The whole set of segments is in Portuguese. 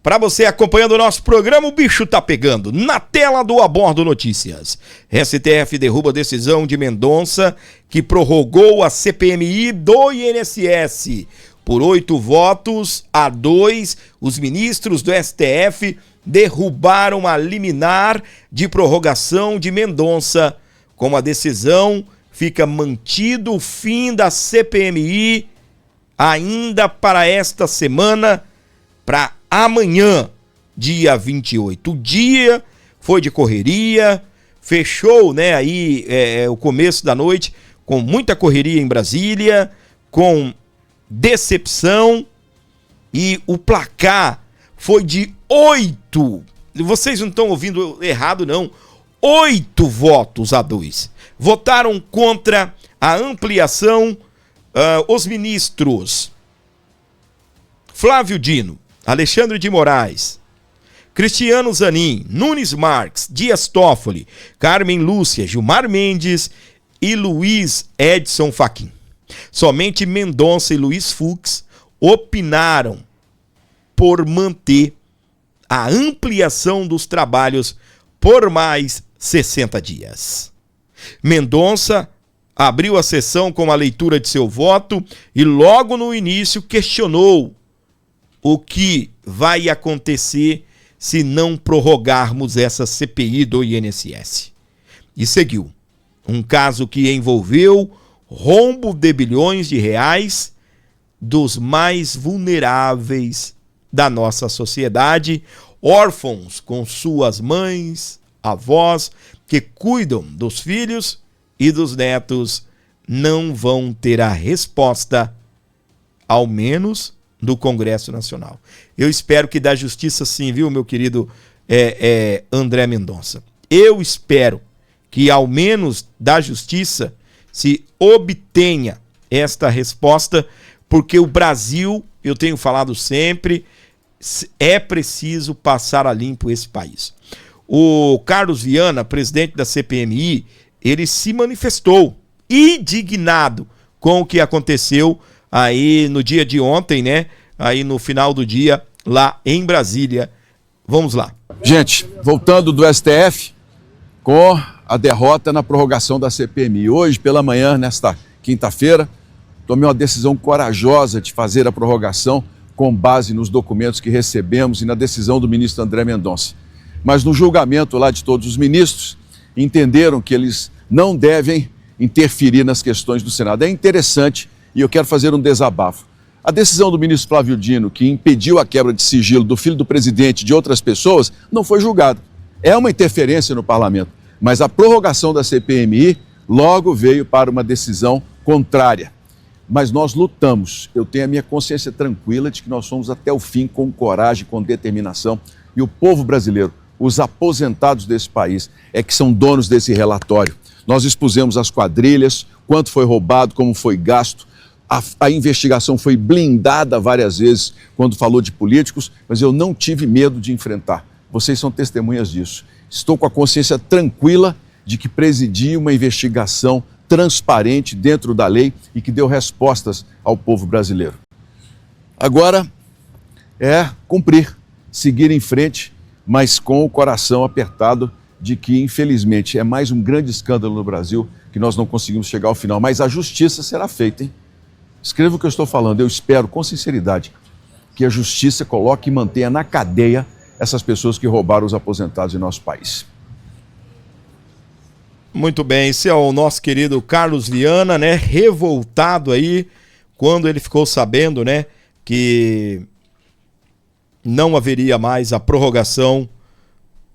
Para você acompanhando o nosso programa, o bicho tá pegando. Na tela do Abordo Notícias. STF derruba decisão de Mendonça que prorrogou a CPMI do INSS. Por 8 votos a 2, os ministros do STF derrubaram a liminar de prorrogação de Mendonça. Com a decisão, fica mantido o fim da CPMI ainda para esta semana, para amanhã, dia 28. O dia foi de correria, fechou, né, aí o começo da noite com muita correria em Brasília, com decepção, e o placar foi de 8. Vocês não estão ouvindo errado, não. 8 votos a 2. Votaram contra a ampliação os ministros Flávio Dino, Alexandre de Moraes, Cristiano Zanin, Nunes Marques, Dias Toffoli, Carmen Lúcia, Gilmar Mendes e Luiz Edson Fachin. Somente Mendonça e Luiz Fux opinaram por manter a ampliação dos trabalhos por mais 60 dias. Mendonça abriu a sessão com a leitura de seu voto e logo no início questionou o que vai acontecer se não prorrogarmos essa CPI do INSS. E seguiu. Um caso que envolveu rombo de bilhões de reais dos mais vulneráveis da nossa sociedade, órfãos com suas mães, avós, que cuidam dos filhos e dos netos, não vão ter a resposta, ao menos do Congresso Nacional. Eu espero que da justiça sim, viu, meu querido André Mendonça? Eu espero que ao menos da justiça se obtenha esta resposta, porque o Brasil, eu tenho falado sempre, é preciso passar a limpo esse país. O Carlos Viana, presidente da CPMI, ele se manifestou indignado com o que aconteceu aí no dia de ontem, né? Aí no final do dia, lá em Brasília. Vamos lá. Gente, voltando do STF com a derrota na prorrogação da CPMI. Hoje, pela manhã, nesta quinta-feira, tomei uma decisão corajosa de fazer a prorrogação com base nos documentos que recebemos e na decisão do ministro André Mendonça. Mas no julgamento lá de todos os ministros, entenderam que eles não devem interferir nas questões do Senado. É interessante, e eu quero fazer um desabafo. A decisão do ministro Flávio Dino, que impediu a quebra de sigilo do filho do presidente e de outras pessoas, não foi julgada. É uma interferência no parlamento, mas a prorrogação da CPMI logo veio para uma decisão contrária. Mas nós lutamos. Eu tenho a minha consciência tranquila de que nós fomos até o fim com coragem, com determinação. E o povo brasileiro, os aposentados desse país, é que são donos desse relatório. Nós expusemos as quadrilhas, quanto foi roubado, como foi gasto. A investigação foi blindada várias vezes quando falou de políticos, mas eu não tive medo de enfrentar. Vocês são testemunhas disso. Estou com a consciência tranquila de que presidi uma investigação transparente dentro da lei e que deu respostas ao povo brasileiro. Agora é cumprir, seguir em frente, mas com o coração apertado de que, infelizmente, é mais um grande escândalo no Brasil que nós não conseguimos chegar ao final. Mas a justiça será feita, hein? Escreva o que eu estou falando. Eu espero, com sinceridade, que a justiça coloque e mantenha na cadeia essas pessoas que roubaram os aposentados em nosso país. Muito bem, esse é o nosso querido Carlos Viana, né? Revoltado aí, quando ele ficou sabendo, né, que não haveria mais a prorrogação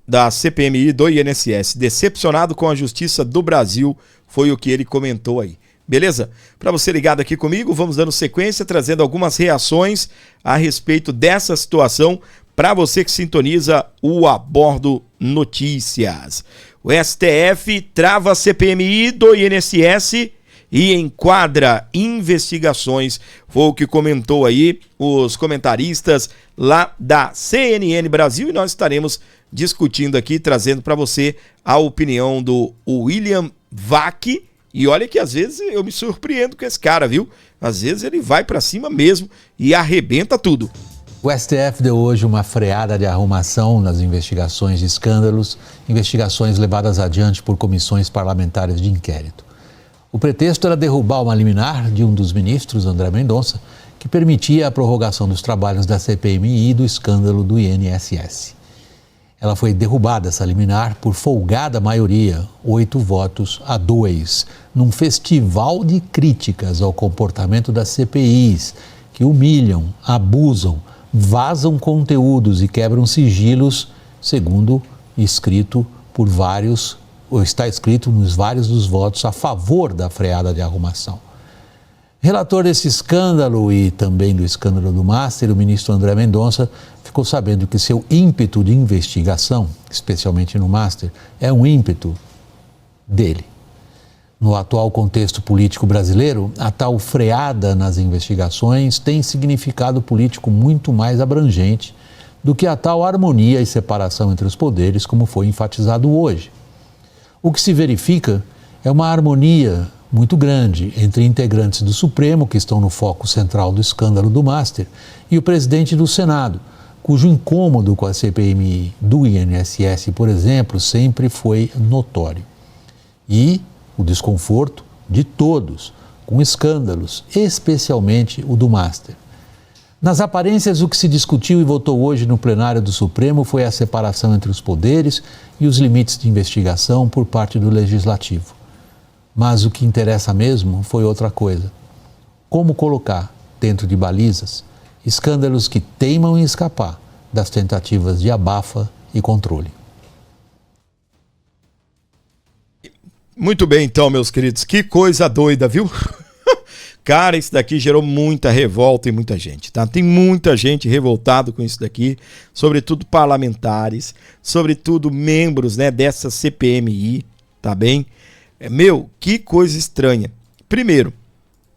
da CPMI do INSS. Decepcionado com a justiça do Brasil, foi o que ele comentou aí. Beleza? Para você ligado aqui comigo, vamos dando sequência, trazendo algumas reações a respeito dessa situação para você que sintoniza o Abordo Notícias. O STF trava a CPMI do INSS e enquadra investigações. Foi o que comentou aí os comentaristas lá da CNN Brasil, e nós estaremos discutindo aqui, trazendo para você a opinião do William Vac. E olha que às vezes eu me surpreendo com esse cara, viu? Às vezes ele vai para cima mesmo e arrebenta tudo. O STF deu hoje uma freada de arrumação nas investigações de escândalos, investigações levadas adiante por comissões parlamentares de inquérito. O pretexto era derrubar uma liminar de um dos ministros, André Mendonça, que permitia a prorrogação dos trabalhos da CPMI e do escândalo do INSS. Ela foi derrubada, essa liminar, por folgada maioria, 8-2, num festival de críticas ao comportamento das CPIs, que humilham, abusam, vazam conteúdos e quebram sigilos, segundo escrito por vários, ou está escrito nos vários dos votos a favor da freada de arrumação. Relator desse escândalo e também do escândalo do Master, o ministro André Mendonça ficou sabendo que seu ímpeto de investigação, especialmente no Master, é um ímpeto dele. No atual contexto político brasileiro, a tal freada nas investigações tem significado político muito mais abrangente do que a tal harmonia e separação entre os poderes, como foi enfatizado hoje. O que se verifica é uma harmonia muito grande entre integrantes do Supremo, que estão no foco central do escândalo do Master, e o presidente do Senado, cujo incômodo com a CPMI do INSS, por exemplo, sempre foi notório. E o desconforto de todos com escândalos, especialmente o do Master. Nas aparências, o que se discutiu e votou hoje no plenário do Supremo foi a separação entre os poderes e os limites de investigação por parte do Legislativo. Mas o que interessa mesmo foi outra coisa. Como colocar dentro de balizas escândalos que teimam em escapar das tentativas de abafa e controle. Muito bem, então, meus queridos. Que coisa doida, viu? Cara, isso daqui gerou muita revolta em muita gente, tá? Tem muita gente revoltada com isso daqui, sobretudo parlamentares, sobretudo membros, né, dessa CPMI, tá bem? Que coisa estranha. Primeiro,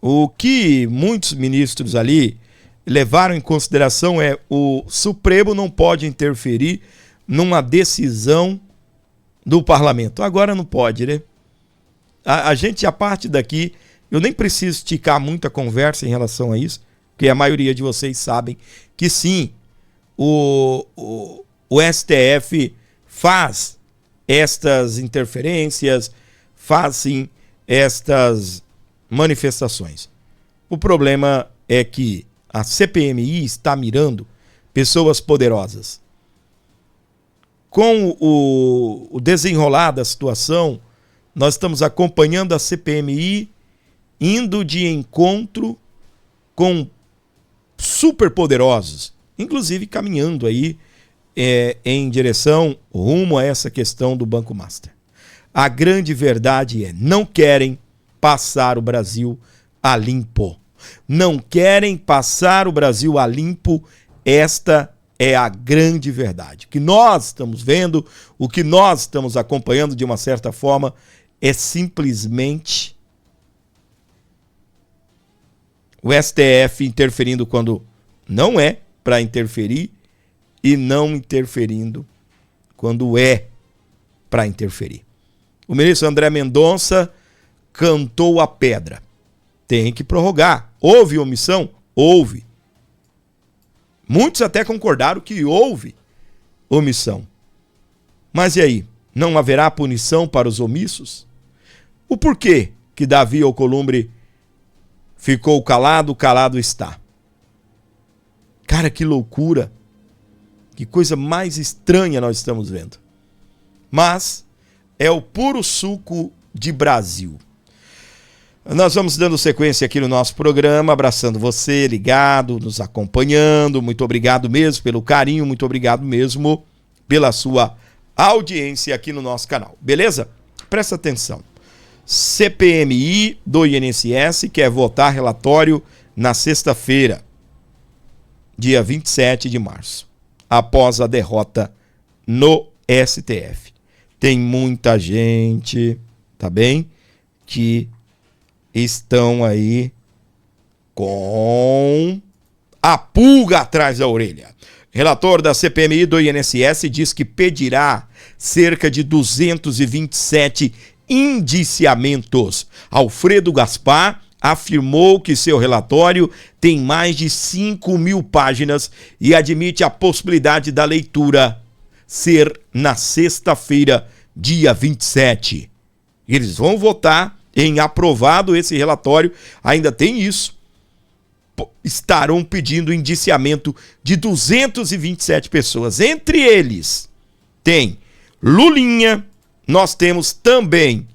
o que muitos ministros ali levaram em consideração é o Supremo não pode interferir numa decisão do parlamento. Agora não pode, né? A gente, a partir daqui, eu nem preciso esticar muito a conversa em relação a isso, porque a maioria de vocês sabem que sim, o STF faz estas interferências, faz sim estas manifestações. O problema é que a CPMI está mirando pessoas poderosas. Com o desenrolar da situação, nós estamos acompanhando a CPMI indo de encontro com superpoderosos, inclusive caminhando aí em direção, rumo a essa questão do Banco Master. A grande verdade é, não querem passar o Brasil a limpo. Não querem passar o Brasil a limpo, esta é a grande verdade. O que nós estamos vendo, o que nós estamos acompanhando de uma certa forma, é simplesmente o STF interferindo quando não é para interferir e não interferindo quando é para interferir. O ministro André Mendonça cantou a pedra. Tem que prorrogar. Houve omissão? Houve. Muitos até concordaram que houve omissão. Mas e aí? Não haverá punição para os omissos? O porquê que Davi Alcolumbre ficou calado, calado está? Cara, que loucura. Que coisa mais estranha nós estamos vendo. Mas é o puro suco de Brasil. Nós vamos dando sequência aqui no nosso programa, abraçando você, ligado, nos acompanhando. Muito obrigado mesmo pelo carinho, muito obrigado mesmo pela sua audiência aqui no nosso canal. Beleza? Presta atenção. CPMI do INSS quer votar relatório na sexta-feira, dia 27 de março, após a derrota no STF. Tem muita gente, tá bem, que estão aí com a pulga atrás da orelha. Relator da CPMI do INSS diz que pedirá cerca de 227 indiciamentos. Alfredo Gaspar afirmou que seu relatório tem mais de 5.000 páginas e admite a possibilidade da leitura ser na sexta-feira, dia 27. Eles vão votar em aprovado esse relatório, ainda tem isso. Estarão pedindo indiciamento de 227 pessoas. Entre eles tem Lulinha, nós temos também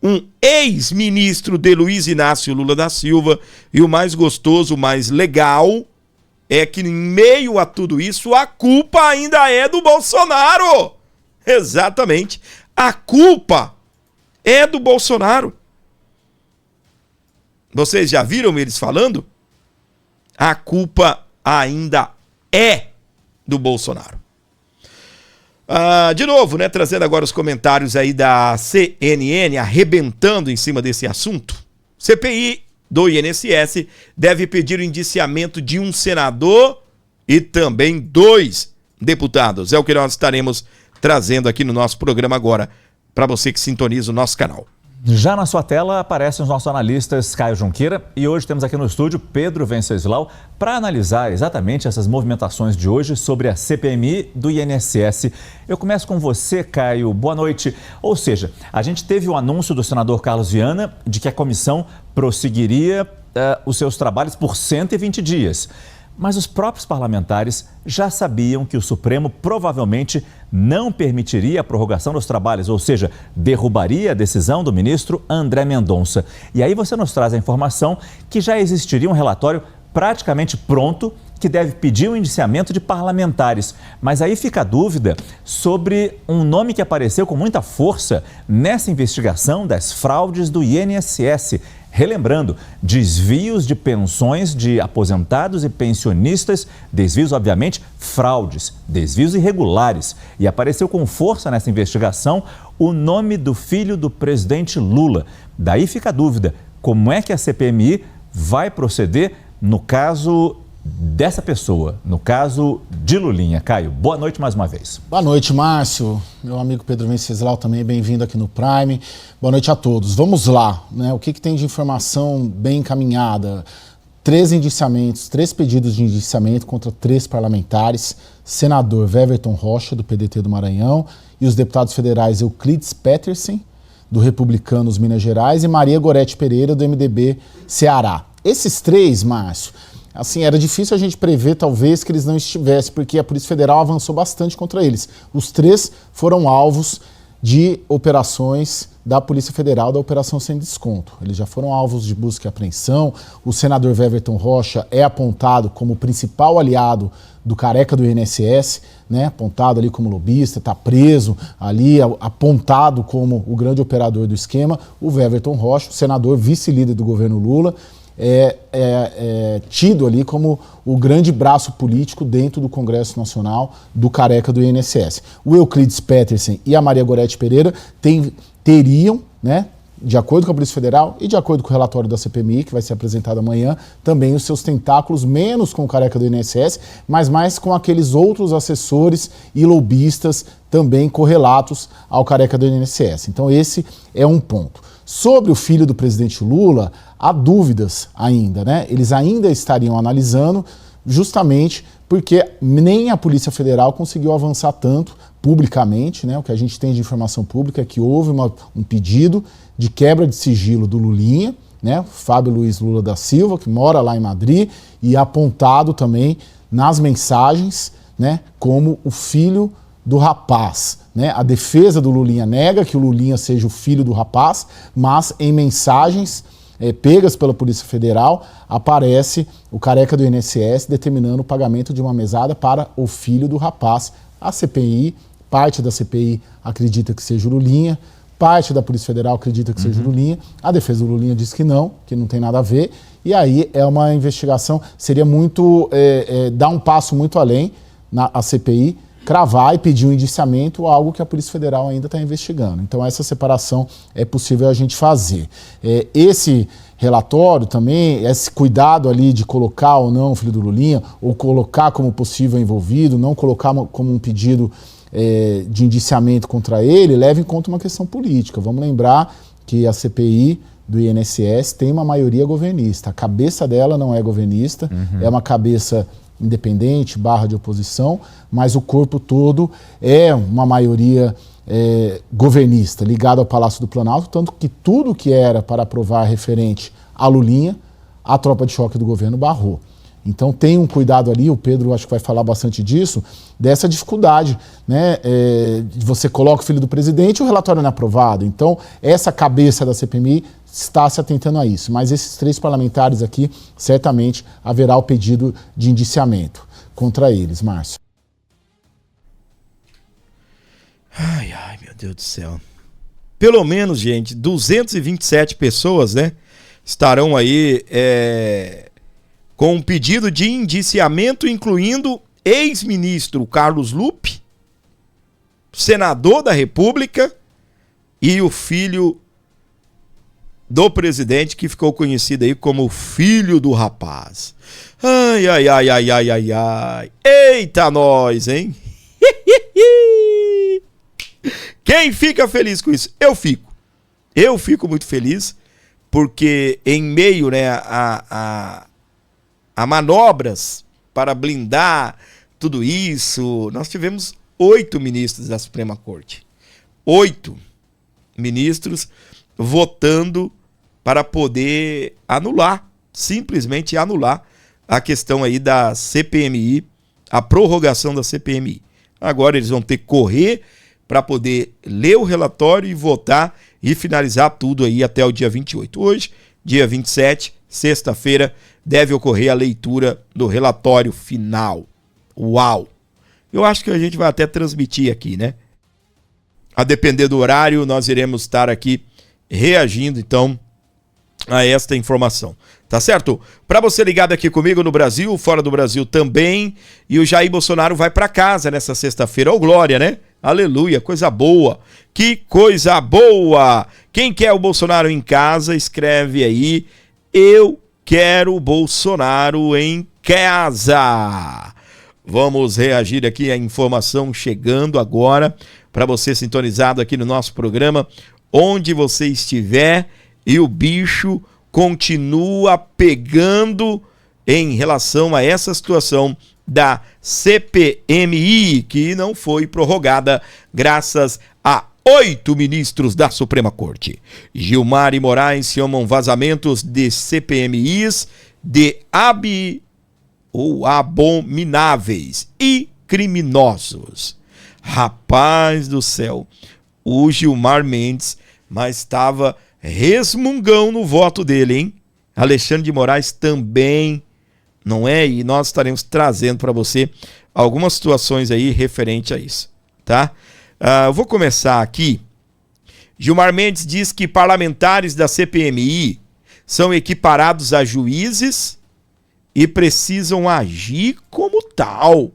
um ex-ministro de Luiz Inácio Lula da Silva, e o mais gostoso, o mais legal, é que em meio a tudo isso, a culpa ainda é do Bolsonaro. Exatamente. A culpa é do Bolsonaro. Vocês já viram eles falando? A culpa ainda é do Bolsonaro. De novo, né, trazendo agora os comentários aí da CNN, arrebentando em cima desse assunto. CPI do INSS deve pedir o indiciamento de um senador e também 2 deputados. É o que nós estaremos trazendo aqui no nosso programa agora, para você que sintoniza o nosso canal. Já na sua tela aparecem os nossos analistas Caio Junqueira e hoje temos aqui no estúdio Pedro Venceslau para analisar exatamente essas movimentações de hoje sobre a CPMI do INSS. Eu começo com você, Caio. Boa noite. Ou seja, a gente teve o anúncio do senador Carlos Viana de que a comissão prosseguiria os seus trabalhos por 120 dias. Mas os próprios parlamentares já sabiam que o Supremo provavelmente não permitiria a prorrogação dos trabalhos, ou seja, derrubaria a decisão do ministro André Mendonça. E aí você nos traz a informação que já existiria um relatório praticamente pronto que deve pedir o indiciamento de parlamentares. Mas aí fica a dúvida sobre um nome que apareceu com muita força nessa investigação das fraudes do INSS. Relembrando, desvios de pensões de aposentados e pensionistas, desvios, obviamente, fraudes, desvios irregulares. E apareceu com força nessa investigação o nome do filho do presidente Lula. Daí fica a dúvida, como é que a CPMI vai proceder no caso dessa pessoa, no caso de Lulinha? Caio, boa noite mais uma vez. Boa noite, Márcio. Meu amigo Pedro Venceslau também, bem-vindo aqui no Prime. Boa noite a todos. Vamos lá, né? O que tem de informação bem encaminhada? 3 indiciamentos, 3 pedidos de indiciamento contra 3 parlamentares. Senador Weverton Rocha, do PDT do Maranhão, e os deputados federais Euclides Petersen, do Republicanos Minas Gerais, e Maria Gorete Pereira, do MDB Ceará. Esses 3, Márcio, assim, era difícil a gente prever, talvez, que eles não estivessem, porque a Polícia Federal avançou bastante contra eles. Os 3 foram alvos de operações da Polícia Federal, da Operação Sem Desconto. Eles já foram alvos de busca e apreensão. O senador Weverton Rocha é apontado como o principal aliado do careca do INSS, né? Apontado ali como lobista, está preso ali, apontado como o grande operador do esquema. O Weverton Rocha, o senador vice-líder do governo Lula, é tido ali como o grande braço político dentro do Congresso Nacional do careca do INSS. O Euclides Petersen e a Maria Gorete Pereira teriam, né, de acordo com a Polícia Federal e de acordo com o relatório da CPMI, que vai ser apresentado amanhã, também os seus tentáculos, menos com o careca do INSS, mas mais com aqueles outros assessores e lobistas também correlatos ao careca do INSS. Então esse é um ponto. Sobre o filho do presidente Lula, há dúvidas ainda, né? Eles ainda estariam analisando, justamente porque nem a Polícia Federal conseguiu avançar tanto publicamente, né? O que a gente tem de informação pública é que houve um pedido de quebra de sigilo do Lulinha, né? Fábio Luiz Lula da Silva, que mora lá em Madrid, e apontado também nas mensagens, né, como o filho do rapaz, né? A defesa do Lulinha nega que o Lulinha seja o filho do rapaz, mas em mensagens pegas pela Polícia Federal aparece o careca do INSS determinando o pagamento de uma mesada para o filho do rapaz. A CPI, parte da CPI acredita que seja o Lulinha, parte da Polícia Federal acredita que seja o Lulinha, a defesa do Lulinha diz que não tem nada a ver, e aí é uma investigação, seria muito, dar um passo muito além a CPI, cravar e pedir um indiciamento, algo que a Polícia Federal ainda está investigando. Então essa separação é possível a gente fazer. Esse relatório também, esse cuidado ali de colocar ou não o filho do Lulinha, ou colocar como possível envolvido, não colocar como um pedido de indiciamento contra ele, leva em conta uma questão política. Vamos lembrar que a CPI, do INSS tem uma maioria governista. A cabeça dela não é governista, é uma cabeça independente, / de oposição, mas o corpo todo é uma maioria governista, ligado ao Palácio do Planalto, tanto que tudo que era para aprovar referente à Lulinha, a tropa de choque do governo barrou. Então tem um cuidado ali, o Pedro acho que vai falar bastante disso, dessa dificuldade, né? Você coloca o filho do presidente e o relatório não é aprovado. Então essa cabeça da CPMI está se atentando a isso. Mas esses 3 parlamentares aqui, certamente haverá o pedido de indiciamento contra eles. Márcio. Ai, meu Deus do céu. Pelo menos, gente, 227 pessoas, né, estarão aí com um pedido de indiciamento, incluindo ex-ministro Carlos Lupe, senador da República e o filho do presidente, que ficou conhecido aí como filho do rapaz. Ai. Eita nós, hein? Quem fica feliz com isso? Eu fico. Eu fico muito feliz, porque em meio, né, a manobras para blindar tudo isso, nós tivemos 8 ministros da Suprema Corte. 8 ministros votando para poder anular, simplesmente anular a questão aí da CPMI, a prorrogação da CPMI. Agora eles vão ter que correr para poder ler o relatório e votar e finalizar tudo aí até o dia 28. Hoje, dia 27, sexta-feira, deve ocorrer a leitura do relatório final. Uau! Eu acho que a gente vai até transmitir aqui, né? A depender do horário, nós iremos estar aqui reagindo, então, a esta informação. Tá certo? Para você ligado aqui comigo no Brasil, fora do Brasil também, e o Jair Bolsonaro vai para casa nessa sexta-feira. Ô, glória, né? Aleluia, coisa boa. Que coisa boa! Quem quer o Bolsonaro em casa, escreve aí: eu quero o Bolsonaro em casa. Vamos reagir aqui à informação chegando agora para você sintonizado aqui no nosso programa, onde você estiver, e o bicho continua pegando em relação a essa situação da CPMI, que não foi prorrogada graças a 8 ministros da Suprema Corte. Gilmar e Moraes chamam vazamentos de CPMIs de abomináveis e criminosos. Rapaz do céu, o Gilmar Mendes, mas estava resmungão no voto dele, hein? Alexandre de Moraes também, não é? E nós estaremos trazendo para você algumas situações aí referente a isso, tá? Eu vou começar aqui. Gilmar Mendes diz que parlamentares da CPMI são equiparados a juízes e precisam agir como tal.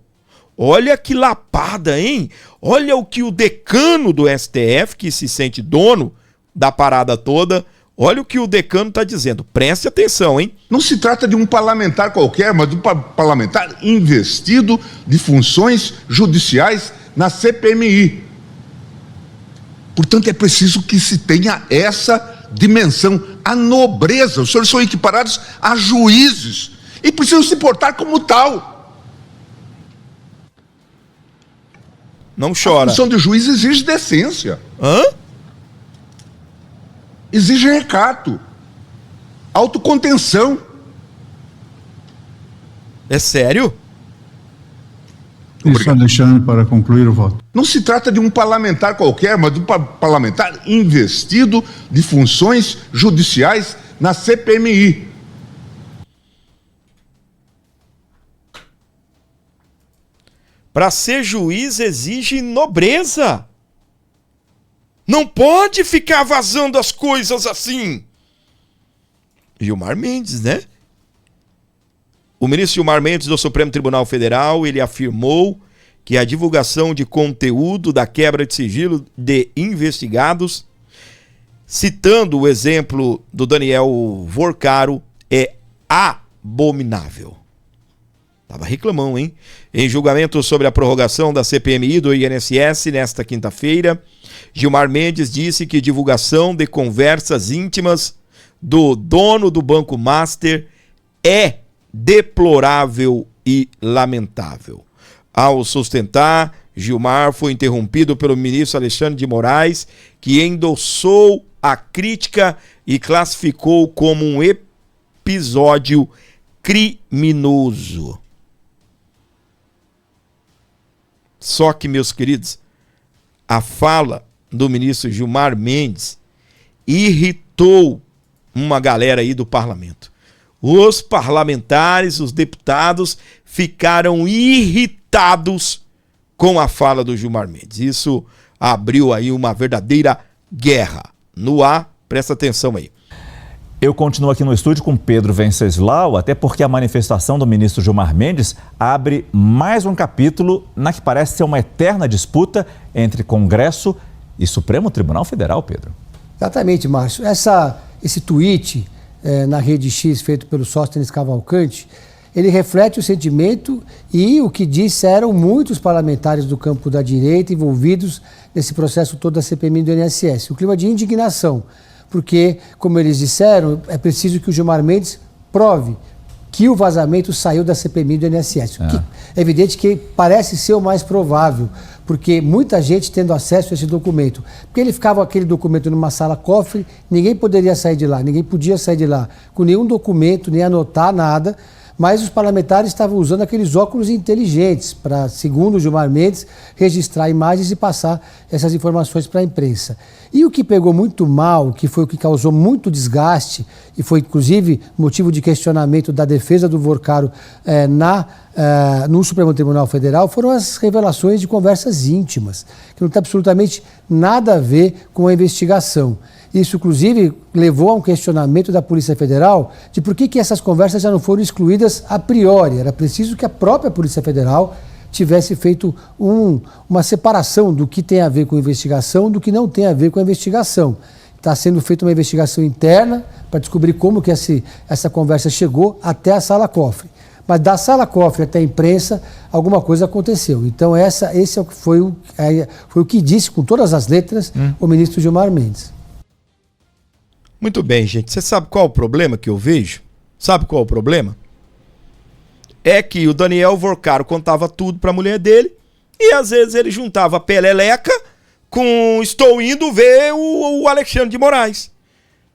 Olha que lapada, hein? Olha o que o decano do STF, que se sente dono da parada toda, olha o que o decano está dizendo. Preste atenção, hein? Não se trata de um parlamentar qualquer, mas de um parlamentar investido de funções judiciais na CPMI. Portanto, é preciso que se tenha essa dimensão, a nobreza. Os senhores são equiparados a juízes e precisam se portar como tal. Não chora. A função de juiz exige decência. Hã? Exige recato, autocontenção. É sério? Isso, Alexandre, para concluir o voto. Não se trata de um parlamentar qualquer, mas de um parlamentar investido de funções judiciais na CPMI. Para ser juiz exige nobreza. Não pode ficar vazando as coisas assim. Gilmar Mendes, né? O ministro Gilmar Mendes do Supremo Tribunal Federal, ele afirmou que a divulgação de conteúdo da quebra de sigilo de investigados, citando o exemplo do Daniel Vorcaro, é abominável. Tava reclamando, hein? Em julgamento sobre a prorrogação da CPMI do INSS nesta quinta-feira, Gilmar Mendes disse que divulgação de conversas íntimas do dono do Banco Master é deplorável e lamentável. Ao sustentar, Gilmar foi interrompido pelo ministro Alexandre de Moraes, que endossou a crítica e classificou como um episódio criminoso. Só que, meus queridos, a fala do ministro Gilmar Mendes irritou uma galera aí do parlamento. Os parlamentares, os deputados, ficaram irritados com a fala do Gilmar Mendes. Isso abriu aí uma verdadeira guerra no ar. Presta atenção aí. Eu continuo aqui no estúdio com Pedro Venceslau, até porque a manifestação do ministro Gilmar Mendes abre mais um capítulo na que parece ser uma eterna disputa entre Congresso e Supremo Tribunal Federal, Pedro. Exatamente, Márcio. Esse tweet na rede X feito pelo Sóstenes Cavalcante, ele reflete o sentimento e o que disseram muitos parlamentares do campo da direita envolvidos nesse processo todo da CPMI do INSS. O clima de indignação, porque, como eles disseram, é preciso que o Gilmar Mendes prove que o vazamento saiu da CPMI do INSS. O que é evidente que parece ser o mais provável, porque muita gente tendo acesso a esse documento. Porque ele ficava aquele documento numa sala cofre, ninguém poderia sair de lá, ninguém podia sair de lá com nenhum documento, nem anotar nada, mas os parlamentares estavam usando aqueles óculos inteligentes para, segundo o Gilmar Mendes, registrar imagens e passar essas informações para a imprensa. E o que pegou muito mal, que foi o que causou muito desgaste, e foi inclusive motivo de questionamento da defesa do Vorcaro no Supremo Tribunal Federal, foram as revelações de conversas íntimas, que não tem absolutamente nada a ver com a investigação. Isso, inclusive, levou a um questionamento da Polícia Federal de por que essas conversas já não foram excluídas a priori. Era preciso que a própria Polícia Federal tivesse feito uma separação do que tem a ver com a investigação do que não tem a ver com a investigação. Está sendo feita uma investigação interna para descobrir como que essa conversa chegou até a sala cofre. Mas da sala cofre até a imprensa, alguma coisa aconteceu. Então, esse foi o que disse, com todas as letras, o ministro Gilmar Mendes. Muito bem, gente. Você sabe qual é o problema que eu vejo? Sabe qual é o problema? É que o Daniel Vorcaro contava tudo para a mulher dele e às vezes ele juntava peleleca com estou indo ver o Alexandre de Moraes.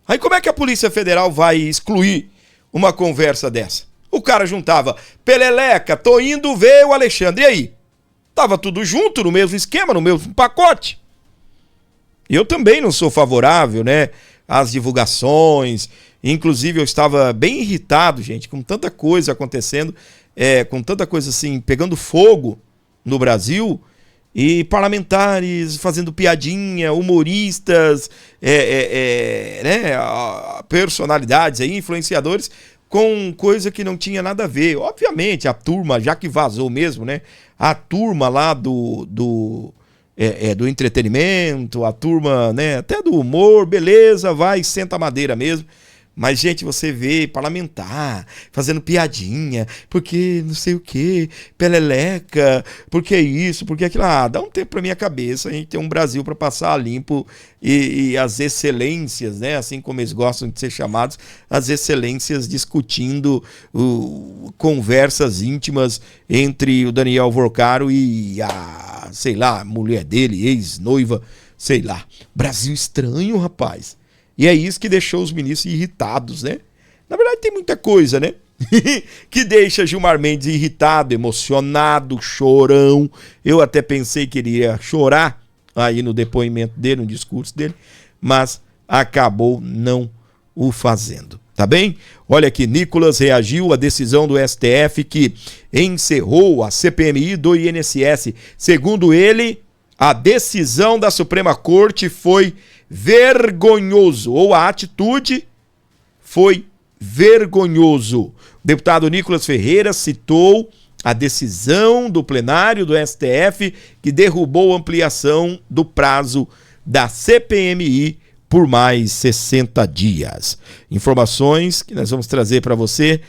Aí como é que a Polícia Federal vai excluir uma conversa dessa? O cara juntava peleleca, tô indo ver o Alexandre. E aí? Tava tudo junto, no mesmo esquema, no mesmo pacote. Eu também não sou favorável, né, às divulgações. Inclusive eu estava bem irritado, gente, com tanta coisa acontecendo, com tanta coisa assim, pegando fogo no Brasil, e parlamentares fazendo piadinha, humoristas, personalidades aí, influenciadores, com coisa que não tinha nada a ver. Obviamente, a turma, já que vazou mesmo, né? A turma lá do entretenimento, a turma, né, até do humor, beleza, vai, senta a madeira mesmo. Mas, gente, você vê parlamentar fazendo piadinha, porque não sei o que, peleleca, porque isso, porque aquilo. Dá um tempo pra minha cabeça, a gente tem um Brasil para passar limpo e as excelências, né, assim como eles gostam de ser chamados, as excelências discutindo conversas íntimas entre o Daniel Vorcaro e a, sei lá, mulher dele, ex-noiva, sei lá. Brasil estranho, rapaz. E é isso que deixou os ministros irritados, né? Na verdade tem muita coisa, né? Que deixa Gilmar Mendes irritado, emocionado, chorão. Eu até pensei que ele ia chorar aí no depoimento dele, no discurso dele, mas acabou não o fazendo, tá bem? Olha aqui, Nicolas reagiu à decisão do STF que encerrou a CPMI do INSS. Segundo ele, a decisão da Suprema Corte foi vergonhoso, ou a atitude foi vergonhoso. O deputado Nicolas Ferreira citou a decisão do plenário do STF que derrubou a ampliação do prazo da CPMI por mais 60 dias. Informações que nós vamos trazer para você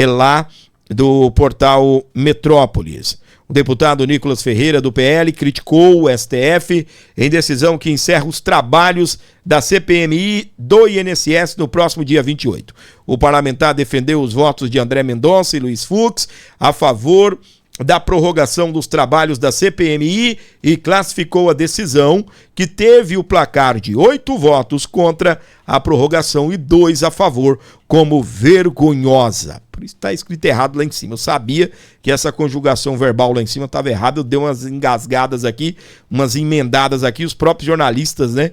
lá do portal Metrópolis. O deputado Nicolas Ferreira, do PL, criticou o STF em decisão que encerra os trabalhos da CPMI do INSS no próximo dia 28. O parlamentar defendeu os votos de André Mendonça e Luiz Fux a favor da prorrogação dos trabalhos da CPMI e classificou a decisão, que teve o placar de 8 votos contra a prorrogação e 2 a favor, como vergonhosa. Por isso está escrito errado lá em cima. Eu sabia que essa conjugação verbal lá em cima estava errada, eu dei umas engasgadas aqui, umas emendadas aqui, os próprios jornalistas, né?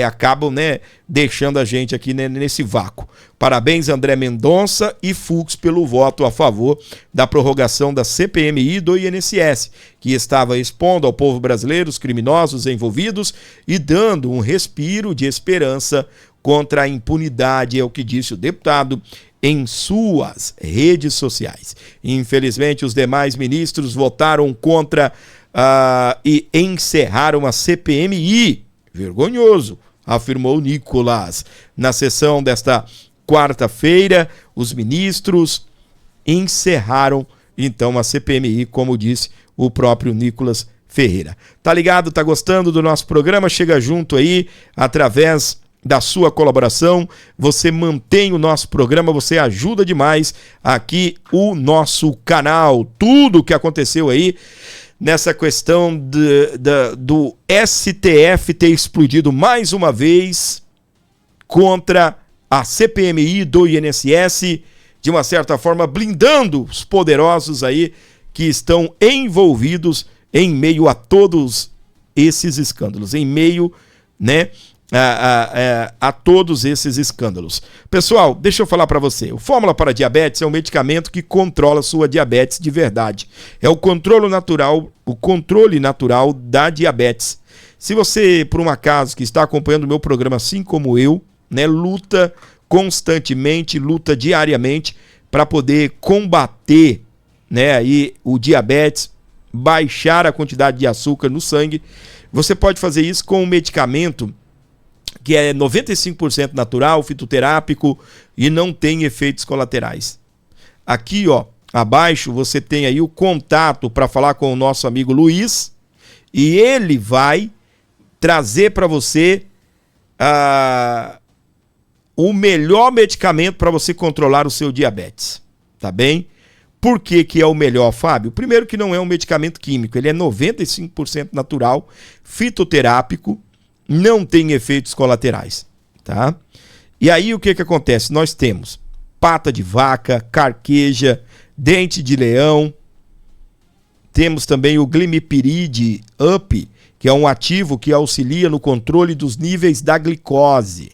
Acabam, né, deixando a gente aqui, né, nesse vácuo. Parabéns, André Mendonça e Fux, pelo voto a favor da prorrogação da CPMI do INSS, que estava expondo ao povo brasileiro os criminosos envolvidos e dando um respiro de esperança contra a impunidade, é o que disse o deputado em suas redes sociais. Infelizmente, os demais ministros votaram contra e encerraram a CPMI. Vergonhoso, afirmou Nicolas. Na sessão desta quarta-feira, os ministros encerraram, então, a CPMI, como disse o próprio Nicolas Ferreira. Tá ligado? Tá gostando do nosso programa? Chega junto aí, através da sua colaboração, você mantém o nosso programa, você ajuda demais aqui o nosso canal. Tudo que aconteceu aí nessa questão do STF ter explodido mais uma vez contra a CPMI do INSS, de uma certa forma blindando os poderosos aí que estão envolvidos em meio a todos esses escândalos, em meio, né, a todos esses escândalos. Pessoal, deixa eu falar para você. O Fórmula para Diabetes é um medicamento que controla sua diabetes de verdade. É o controle natural da diabetes. Se você, por um acaso, que está acompanhando o meu programa, assim como eu, né, luta constantemente, luta diariamente para poder combater, né, aí o diabetes, baixar a quantidade de açúcar no sangue, você pode fazer isso com um medicamento que é 95% natural, fitoterápico e não tem efeitos colaterais. Aqui, ó, abaixo você tem aí o contato para falar com o nosso amigo Luiz e ele vai trazer para você o melhor medicamento para você controlar o seu diabetes, tá bem? Por que que é o melhor, Fábio? Primeiro que não é um medicamento químico, ele é 95% natural, fitoterápico, não tem efeitos colaterais, tá? E aí o que que acontece? Nós temos pata de vaca, carqueja, dente de leão, temos também o Glimepiride Up, que é um ativo que auxilia no controle dos níveis da glicose.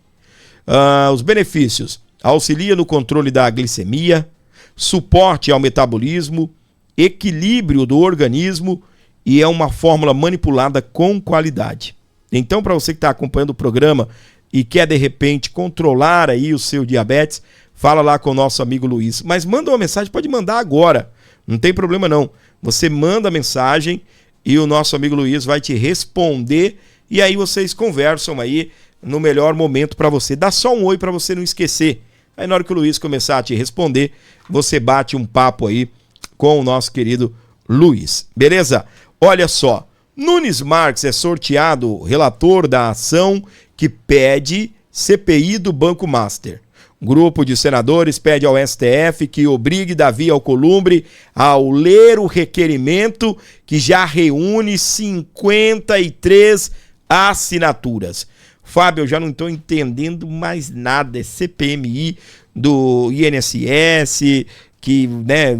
Os benefícios: auxilia no controle da glicemia, suporte ao metabolismo, equilíbrio do organismo e é uma fórmula manipulada com qualidade. Então, para você que está acompanhando o programa e quer, de repente, controlar aí o seu diabetes, fala lá com o nosso amigo Luiz. Mas manda uma mensagem, pode mandar agora, não tem problema não. Você manda a mensagem e o nosso amigo Luiz vai te responder e aí vocês conversam aí no melhor momento para você. Dá só um oi para você não esquecer. Aí na hora que o Luiz começar a te responder, você bate um papo aí com o nosso querido Luiz. Beleza? Olha só. Nunes Marques é sorteado relator da ação que pede CPI do Banco Master. Um grupo de senadores pede ao STF que obrigue Davi Alcolumbre ao ler o requerimento que já reúne 53 assinaturas. Fábio, eu já não estou entendendo mais nada. É CPMI do INSS, que, né,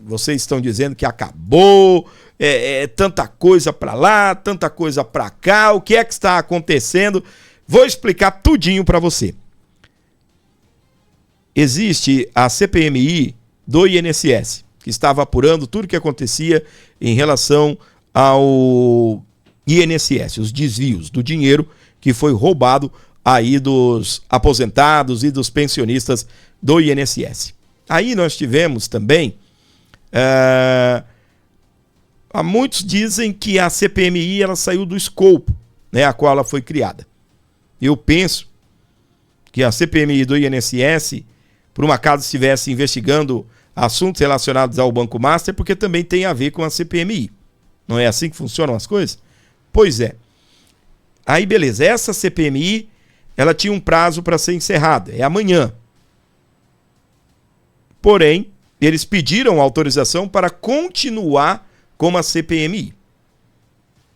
vocês estão dizendo que acabou. Tanta coisa para lá, tanta coisa para cá, o que é que está acontecendo? Vou explicar tudinho para você. Existe a CPMI do INSS, que estava apurando tudo o que acontecia em relação ao INSS, os desvios do dinheiro que foi roubado aí dos aposentados e dos pensionistas do INSS. Aí nós tivemos também... muitos dizem que a CPMI ela saiu do escopo, né, a qual ela foi criada. Eu penso que a CPMI do INSS, por um acaso estivesse investigando assuntos relacionados ao Banco Master, porque também tem a ver com a CPMI. Não é assim que funcionam as coisas? Pois é. Aí, beleza. Essa CPMI, ela tinha um prazo para ser encerrada. É amanhã. Porém, eles pediram autorização para continuar com a CPMI.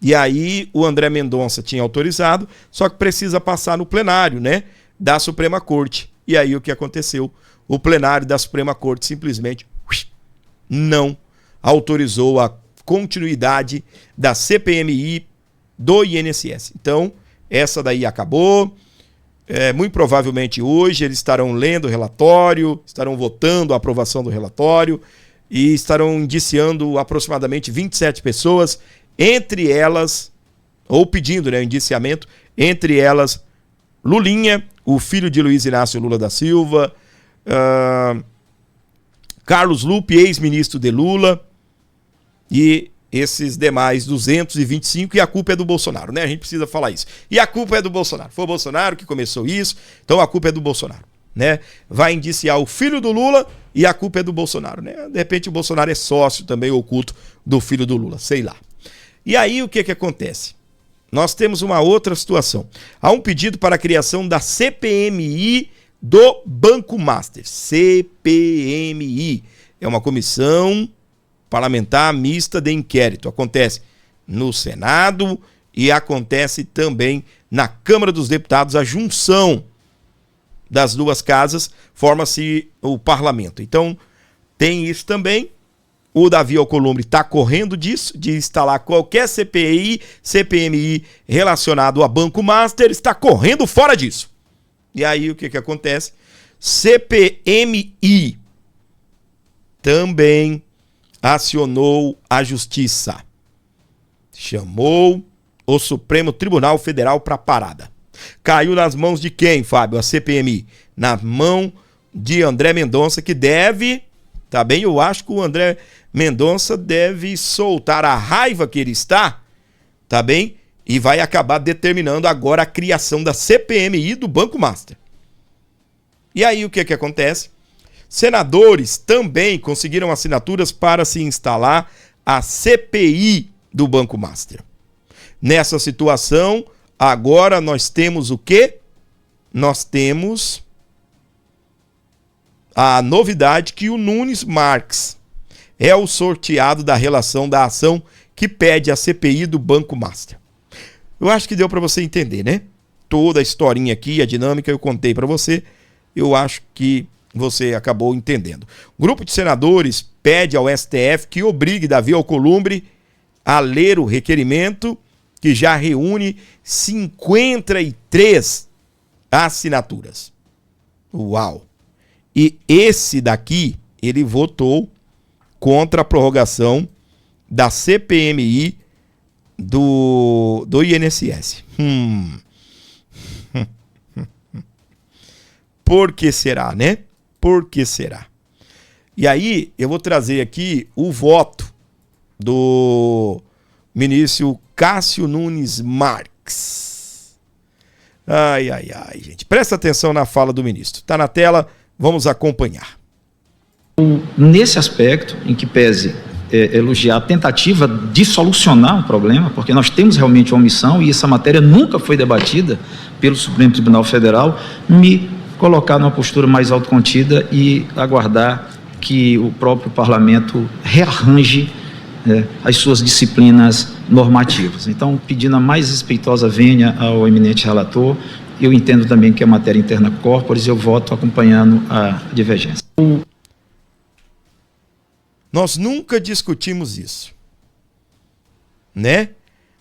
E aí, o André Mendonça tinha autorizado, só que precisa passar no plenário, né, da Suprema Corte. E aí, o que aconteceu? O plenário da Suprema Corte simplesmente não autorizou a continuidade da CPMI do INSS. Então, essa daí acabou. Muito provavelmente hoje eles estarão lendo o relatório, estarão votando a aprovação do relatório e estarão indiciando aproximadamente 27 pessoas, entre elas, ou pedindo, né, o indiciamento, entre elas Lulinha, o filho de Luiz Inácio Lula da Silva, Carlos Lupe, ex-ministro de Lula, e esses demais 225, e a culpa é do Bolsonaro, né? A gente precisa falar isso. E a culpa é do Bolsonaro. Foi o Bolsonaro que começou isso, então a culpa é do Bolsonaro, né? Vai indiciar o filho do Lula e a culpa é do Bolsonaro, né? De repente o Bolsonaro é sócio também oculto do filho do Lula, sei lá. E aí o que acontece? Nós temos uma outra situação. Há um pedido para a criação da CPMI do Banco Master. CPMI. É uma comissão parlamentar mista de inquérito. Acontece no Senado e acontece também na Câmara dos Deputados. A junção das duas casas forma-se o parlamento. Então, tem isso também. O Davi Alcolumbre está correndo disso, de instalar qualquer CPMI relacionado a Banco Master, está correndo fora disso. E aí, o que acontece? CPMI também acionou a Justiça. Chamou o Supremo Tribunal Federal para parada. Caiu nas mãos de quem, Fábio? A CPMI. Na mão de André Mendonça, que deve... Tá bem? Eu acho que o André Mendonça deve soltar a raiva que ele está, tá bem? E vai acabar determinando agora a criação da CPMI do Banco Master. E aí o que acontece? Senadores também conseguiram assinaturas para se instalar a CPI do Banco Master. Nessa situação, agora nós temos o quê? Nós temos a novidade que o Nunes Marques é o sorteado da relação da ação que pede a CPI do Banco Master. Eu acho que deu para você entender, né? Toda a historinha aqui, a dinâmica eu contei para você. Eu acho que você acabou entendendo. O grupo de senadores pede ao STF que obrigue Davi Alcolumbre a ler o requerimento, que já reúne 53 assinaturas. Uau! E esse daqui, ele votou contra a prorrogação da CPMI do INSS. Por que será, né? Por que será? E aí, eu vou trazer aqui o voto do ministro Cássio Nunes Marques. Ai, gente. Presta atenção na fala do ministro. Tá na tela, vamos acompanhar. Nesse aspecto, em que pese elogiar a tentativa de solucionar um problema, porque nós temos realmente uma omissão e essa matéria nunca foi debatida pelo Supremo Tribunal Federal, me colocar numa postura mais autocontida e aguardar que o próprio parlamento rearranje as suas disciplinas normativas. Então, pedindo a mais respeitosa vênia ao eminente relator, eu entendo também que é matéria interna corporis, eu voto acompanhando a divergência. Nós nunca discutimos isso, né?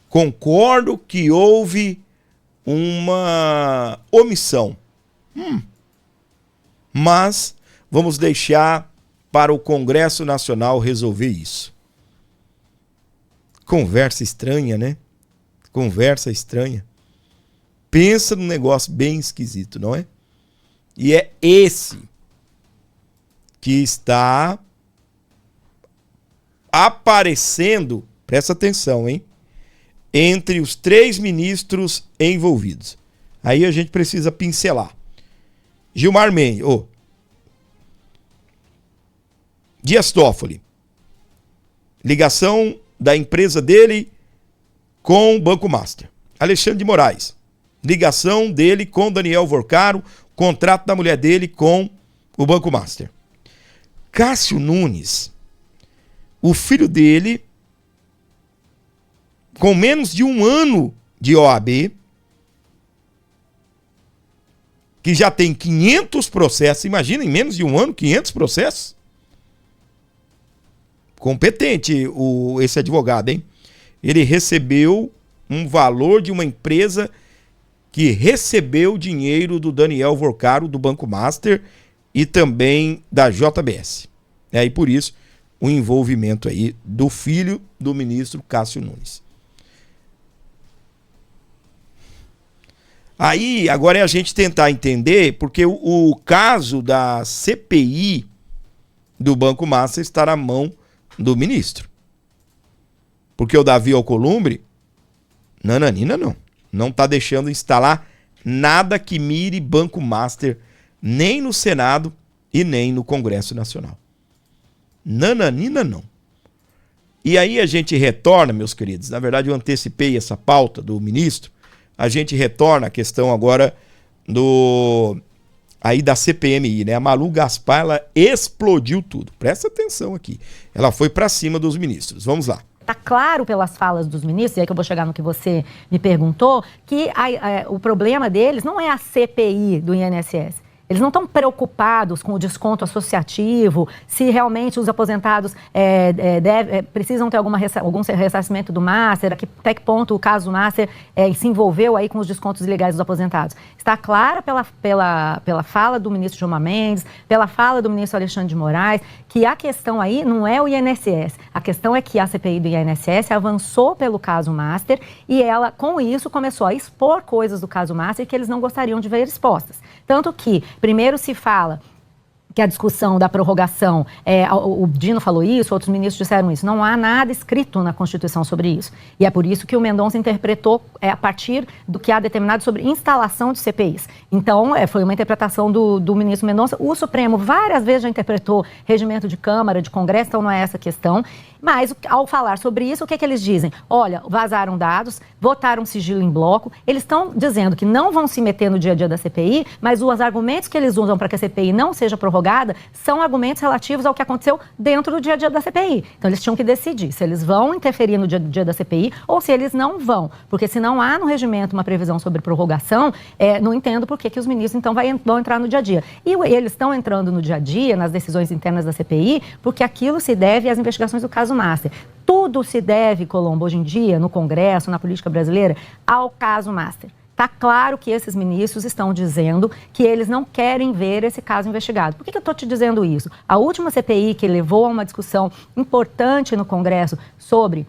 Concordo que houve uma omissão, mas vamos deixar para o Congresso Nacional resolver isso. Conversa estranha, né? Conversa estranha. Pensa num negócio bem esquisito, não é? E é esse que está aparecendo, presta atenção, hein? Entre os 3 ministros envolvidos. Aí a gente precisa pincelar. Gilmar Mendes. Dias Toffoli. Ligação da empresa dele com o Banco Master. Alexandre de Moraes. Ligação dele com Daniel Vorcaro, contrato da mulher dele com o Banco Master. Cássio Nunes, o filho dele, com menos de 1 ano de OAB, que já tem 500 processos, imagina, em menos de 1 ano, 500 processos. Competente esse advogado, hein? Ele recebeu um valor de uma empresa que recebeu dinheiro do Daniel Vorcaro, do Banco Master e também da JBS. E por isso, o envolvimento aí do filho do ministro Cássio Nunes. Aí, agora é a gente tentar entender, porque o caso da CPI do Banco Master está na mão do ministro. Porque o Davi Alcolumbre, nananina não está deixando instalar nada que mire Banco Master, nem no Senado e nem no Congresso Nacional. Nananina não. E aí a gente retorna, meus queridos, na verdade eu antecipei essa pauta do ministro, a gente retorna à questão agora da CPMI, né? A Malu Gaspar, ela explodiu tudo. Presta atenção aqui. Ela foi para cima dos ministros. Vamos lá. Está claro pelas falas dos ministros, e aí que eu vou chegar no que você me perguntou, que o problema deles não é a CPI do INSS. Eles não estão preocupados com o desconto associativo, se realmente os aposentados precisam ter algum ressarcimento do Master, até que ponto o caso Master se envolveu aí com os descontos ilegais dos aposentados. Está clara pela fala do ministro Gilmar Mendes, pela fala do ministro Alexandre de Moraes, que a questão aí não é o INSS. A questão é que a CPI do INSS avançou pelo caso Master e ela, com isso, começou a expor coisas do caso Master que eles não gostariam de ver expostas. Tanto que, primeiro se fala que a discussão da prorrogação, o Dino falou isso, outros ministros disseram isso, não há nada escrito na Constituição sobre isso. E é por isso que o Mendonça interpretou a partir do que há determinado sobre instalação de CPIs. Então, foi uma interpretação do ministro Mendonça. O Supremo várias vezes já interpretou regimento de Câmara, de Congresso, então não é essa a questão. Mas, ao falar sobre isso, o que eles dizem? Olha, vazaram dados, votaram sigilo em bloco, eles estão dizendo que não vão se meter no dia a dia da CPI, mas os argumentos que eles usam para que a CPI não seja prorrogada são argumentos relativos ao que aconteceu dentro do dia a dia da CPI. Então, eles tinham que decidir se eles vão interferir no dia a dia da CPI ou se eles não vão. Porque se não há no regimento uma previsão sobre prorrogação, não entendo por que os ministros, então, vão entrar no dia a dia. E eles estão entrando no dia a dia, nas decisões internas da CPI, porque aquilo se deve às investigações do caso Master. Tudo se deve, Colombo, hoje em dia, no Congresso, na política brasileira, ao caso Master. Está claro que esses ministros estão dizendo que eles não querem ver esse caso investigado. Por que eu estou te dizendo isso? A última CPI que levou a uma discussão importante no Congresso sobre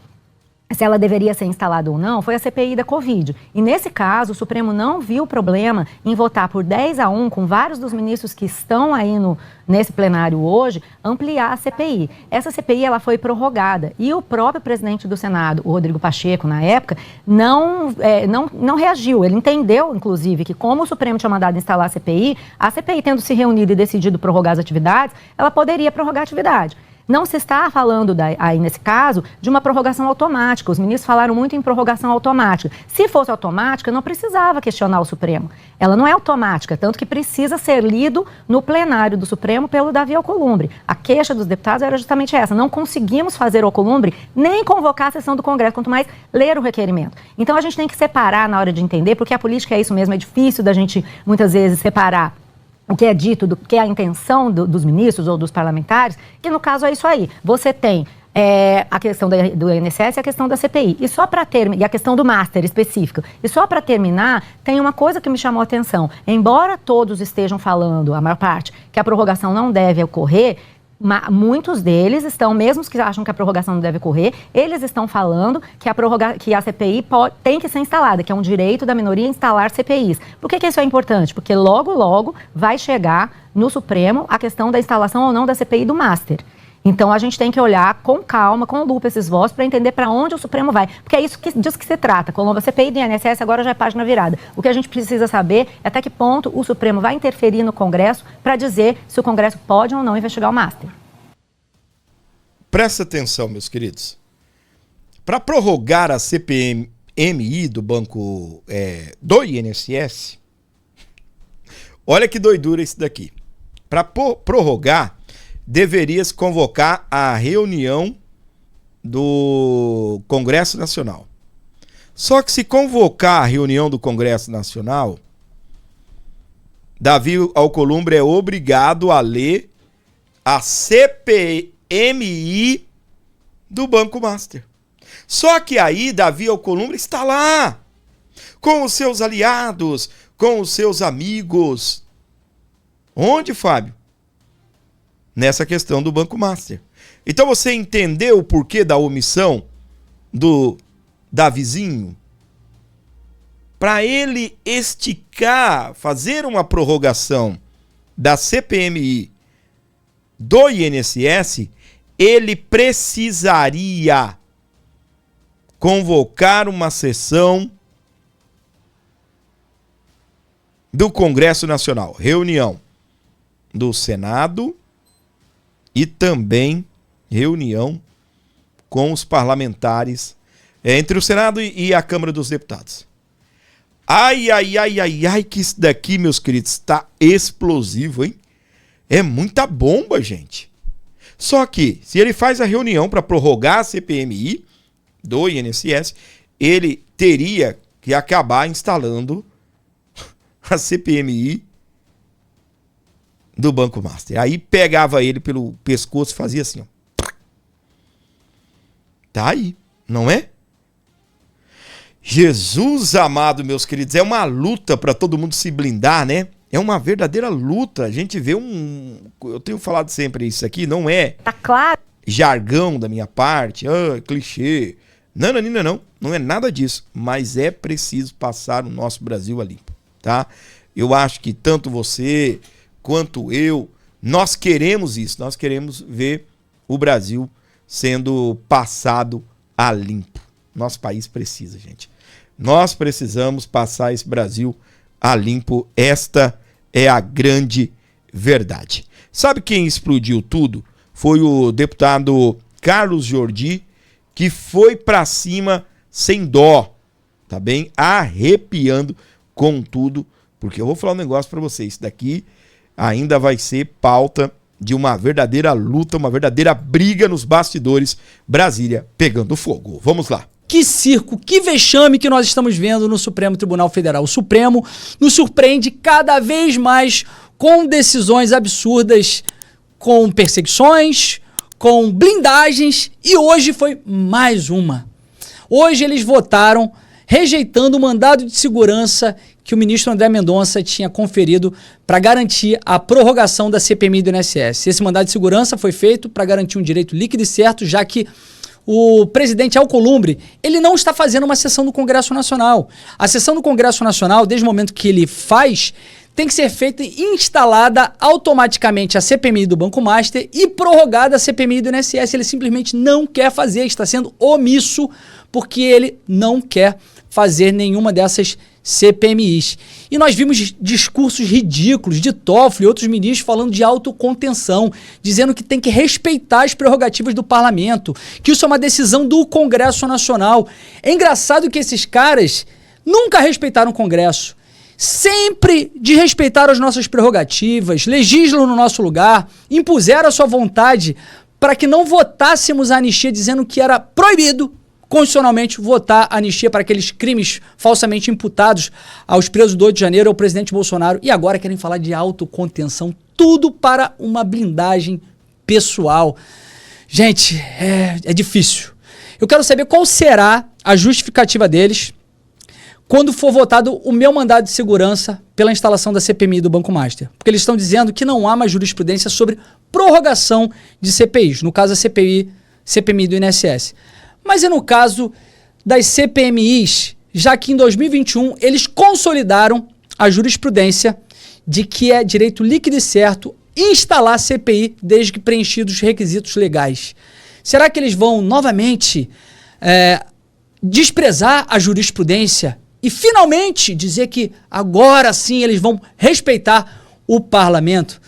se ela deveria ser instalada ou não, foi a CPI da Covid. E nesse caso, o Supremo não viu problema em votar por 10-1, com vários dos ministros que estão aí nesse plenário hoje, ampliar a CPI. Essa CPI ela foi prorrogada e o próprio presidente do Senado, o Rodrigo Pacheco, na época, não reagiu. Ele entendeu, inclusive, que como o Supremo tinha mandado instalar a CPI tendo se reunido e decidido prorrogar as atividades, ela poderia prorrogar a atividade. Não se está falando, aí nesse caso, de uma prorrogação automática. Os ministros falaram muito em prorrogação automática. Se fosse automática, não precisava questionar o Supremo. Ela não é automática, tanto que precisa ser lido no plenário do Supremo pelo Davi Alcolumbre. A queixa dos deputados era justamente essa. Não conseguimos fazer o Alcolumbre nem convocar a sessão do Congresso, quanto mais ler o requerimento. Então a gente tem que separar na hora de entender, porque a política é isso mesmo, é difícil da gente, muitas vezes, separar o que é dito, do que é a intenção dos ministros ou dos parlamentares, que no caso é isso aí. Você tem a questão do INSS e a questão da CPI. E a questão do Master específico. E só para terminar, tem uma coisa que me chamou a atenção. Embora todos estejam falando, a maior parte, que a prorrogação não deve ocorrer, muitos deles estão, mesmo os que acham que a prorrogação não deve ocorrer, eles estão falando que a CPI tem que ser instalada, que é um direito da minoria instalar CPIs. Por que isso é importante? Porque logo, logo vai chegar no Supremo a questão da instalação ou não da CPI do Master. Então, a gente tem que olhar com calma, com lupa esses votos para entender para onde o Supremo vai. Porque é isso disso que se trata. Colombo, a CPI do INSS agora já é página virada. O que a gente precisa saber é até que ponto o Supremo vai interferir no Congresso para dizer se o Congresso pode ou não investigar o Master. presta atenção, meus queridos. Para prorrogar a CPMI do banco do INSS, olha que doidura isso daqui. Para prorrogar, deveria se convocar a reunião do Congresso Nacional. Só que se convocar a reunião do Congresso Nacional, Davi Alcolumbre é obrigado a ler a CPMI do Banco Master. Só que aí Davi Alcolumbre está lá, com os seus aliados, com os seus amigos. Onde, Fábio? Nessa questão do Banco Master. Então você entendeu o porquê da omissão do Davizinho? Para ele esticar, fazer uma prorrogação da CPMI do INSS, ele precisaria convocar uma sessão do Congresso Nacional, reunião do Senado e também reunião com os parlamentares entre o Senado e a Câmara dos Deputados. Ai, que isso daqui, meus queridos, está explosivo, hein? É muita bomba, gente. Só que, se ele faz a reunião para prorrogar a CPMI do INSS, ele teria que acabar instalando a CPMI do Banco Master. Aí pegava ele pelo pescoço e fazia assim, ó. Tá aí, não é? Jesus amado, meus queridos, é uma luta para todo mundo se blindar, né? É uma verdadeira luta. A gente vê eu tenho falado sempre isso aqui, não é tá claro, jargão da minha parte, clichê. Não. Não é nada disso. Mas é preciso passar o nosso Brasil a limpo, tá? Eu acho que tanto você quanto eu, nós queremos isso. Nós queremos ver o Brasil sendo passado a limpo. Nosso país precisa, gente. Nós precisamos passar esse Brasil a limpo. Esta é a grande verdade. Sabe quem explodiu tudo? Foi o deputado Carlos Jordi, que foi para cima sem dó, tá bem? Arrepiando com tudo, porque eu vou falar um negócio para vocês. Isso daqui ainda vai ser pauta de uma verdadeira luta, uma verdadeira briga nos bastidores. Brasília pegando fogo. Vamos lá. Que circo, que vexame que nós estamos vendo no Supremo Tribunal Federal. O Supremo nos surpreende cada vez mais com decisões absurdas, com perseguições, com blindagens, e hoje foi mais uma. Hoje eles votaram rejeitando o mandado de segurança que o ministro André Mendonça tinha conferido para garantir a prorrogação da CPMI do INSS. Esse mandado de segurança foi feito para garantir um direito líquido e certo, já que o presidente Alcolumbre, ele não está fazendo uma sessão do Congresso Nacional. A sessão do Congresso Nacional, desde o momento que ele faz, tem que ser feita e instalada automaticamente a CPMI do Banco Master e prorrogada a CPMI do INSS. Ele simplesmente não quer fazer, está sendo omisso, porque ele não quer fazer nenhuma dessas CPMIs. E nós vimos discursos ridículos de Toffoli e outros ministros falando de autocontenção, dizendo que tem que respeitar as prerrogativas do parlamento, que isso é uma decisão do Congresso Nacional. É engraçado que esses caras nunca respeitaram o Congresso, sempre desrespeitaram as nossas prerrogativas, legislam no nosso lugar, impuseram a sua vontade para que não votássemos a anistia, dizendo que era proibido constitucionalmente votar anistia para aqueles crimes falsamente imputados aos presos do 8 de janeiro, ao presidente Bolsonaro, e agora querem falar de autocontenção, tudo para uma blindagem pessoal. Gente, é difícil. Eu quero saber qual será a justificativa deles quando for votado o meu mandado de segurança pela instalação da CPMI do Banco Master. Porque eles estão dizendo que não há mais jurisprudência sobre prorrogação de CPIs, no caso a CPMI do INSS. Mas e no caso das CPMIs, já que em 2021 eles consolidaram a jurisprudência de que é direito líquido e certo instalar a CPI desde que preenchidos os requisitos legais. Será que eles vão novamente desprezar a jurisprudência e finalmente dizer que agora sim eles vão respeitar o parlamento?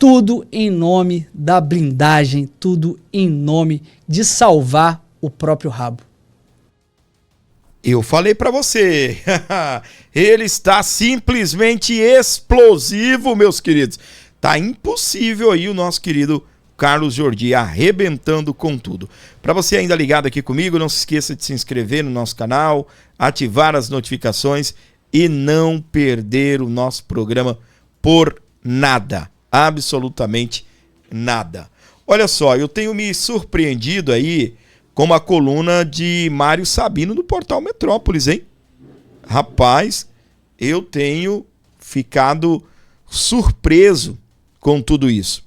tudo em nome da blindagem, tudo em nome de salvar o próprio rabo. Eu falei para você, ele está simplesmente explosivo, meus queridos. Tá impossível aí o nosso querido Carlos Jordi arrebentando com tudo. Para você ainda ligado aqui comigo, não se esqueça de se inscrever no nosso canal, ativar as notificações e não perder o nosso programa por nada, absolutamente nada. Olha só, eu tenho me surpreendido aí com uma coluna de Mário Sabino no portal Metrópolis, hein? Rapaz, eu tenho ficado surpreso com tudo isso.